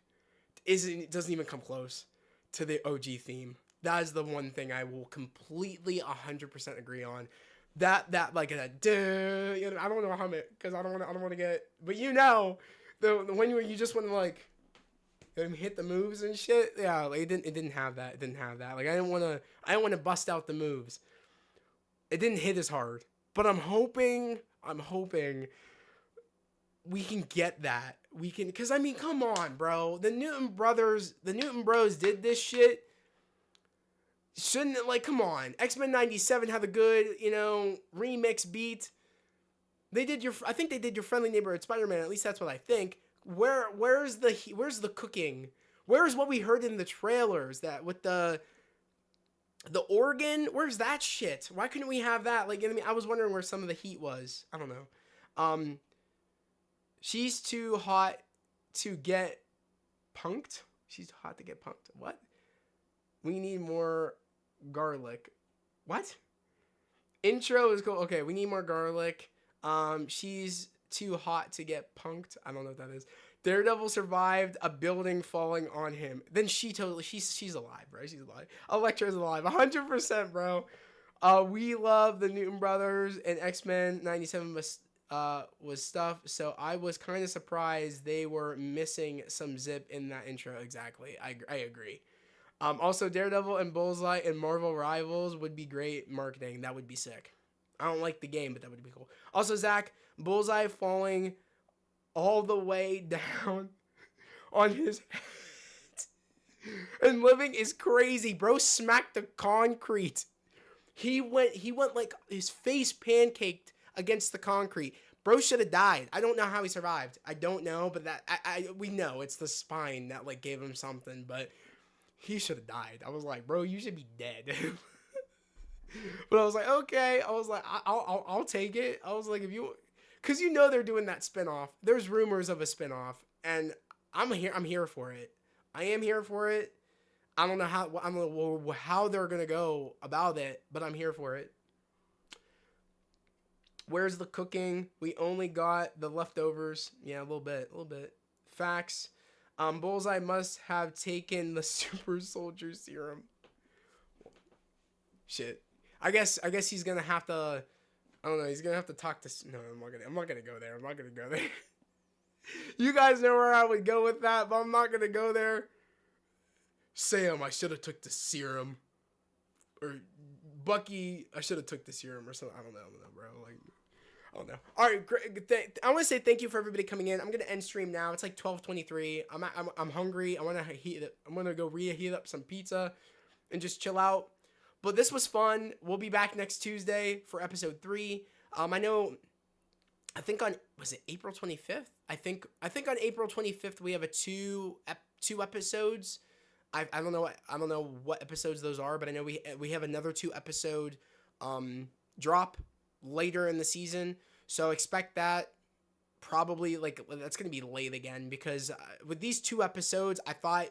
It doesn't even come close to the OG theme. That is the one thing I will completely 100% agree on. That like that, you know, I don't want to hum it because I don't want to get, but you know, the when you just want to like hit the moves and shit. Yeah, like it didn't have that. Like I didn't want to bust out the moves. It didn't hit as hard, but I'm hoping we can get that. We can, because I mean, come on, bro. The Newton Bros did this shit. Shouldn't it, like, come on. X-Men 97 had a good, you know, remix beat. I think they did Your Friendly Neighborhood Spider-Man. At least that's what I think. Where's the cooking? Where's what we heard in the trailers, that with the organ? Where's that shit? Why couldn't we have that? Like, you know what I mean? I was wondering where some of the heat was. I don't know. She's too hot to get punked. She's hot to get punked. What? We need more garlic. What? Intro is cool. Okay, we need more garlic. She's too hot to get punked. I don't know what that is. Daredevil survived a building falling on him. Then she's alive, bro. She's alive. Elektra's alive. 100%, bro. We love the Newton brothers, and X-Men 97 was stuff. So I was kind of surprised they were missing some zip in that intro. Exactly. I agree. Also, Daredevil and Bullseye and Marvel Rivals would be great marketing. That would be sick. I don't like the game, but that would be cool. Also, Zach, Bullseye falling all the way down on his head and living is crazy. Bro smacked the concrete. He went like his face pancaked against the concrete. Bro should have died. I don't know how he survived. I don't know, but we know it's the spine that like gave him something, but he should have died. I was like, bro, you should be dead. But I was like, okay. I was like, I'll take it. I was like, because they're doing that spinoff. There's rumors of a spinoff, and I'm here for it. I am here for it. I don't know how they're gonna go about it, but I'm here for it. Where's the cooking? We only got the leftovers. Yeah, a little bit. Facts. Bullseye must have taken the super soldier serum. Shit. I guess he's gonna have to. I don't know. He's gonna have to talk to. No, I'm not gonna go there. You guys know where I would go with that, but I'm not gonna go there. Sam, I should have took the serum. Or Bucky, I should have took the serum or something. I don't know, bro. Like, I don't know. All right, great. I want to say thank you for everybody coming in. I'm gonna end stream now. It's like 12:23. I'm hungry. I'm gonna go reheat up some pizza and just chill out. But this was fun. We'll be back next Tuesday for episode 3. I think on was it April 25th? I think on April 25th we have two episodes. I don't know what episodes those are, but I know we have another 2 episode drop later in the season. So expect that. Probably like that's gonna be late again because with these 2 episodes, I thought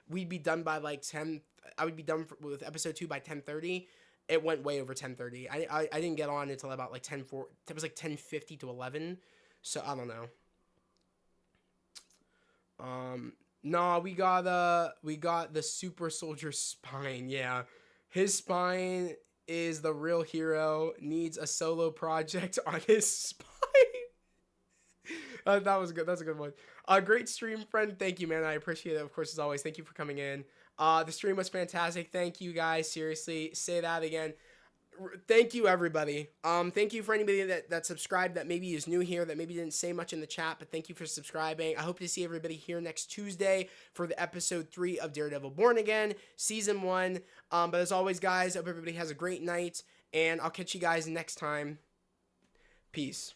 we'd be done by like 10. I would be done with episode 2 by 10:30. It went way over 10:30. I didn't get on until about like 10:4. It was like 10:50 to 11. So I don't know. No, we got the super soldier spine. Yeah, his spine is the real hero. Needs a solo project on his spine. That was good. That's a good one. Great stream, friend. Thank you, man. I appreciate it. Of course, as always, thank you for coming in. The stream was fantastic. Thank you, guys. Seriously, say that again. Thank you, everybody. Thank you for anybody that subscribed that maybe is new here, that maybe didn't say much in the chat, but thank you for subscribing. I hope to see everybody here next Tuesday for the episode 3 of Daredevil Born Again, season 1. But as always, guys, I hope everybody has a great night, and I'll catch you guys next time. Peace.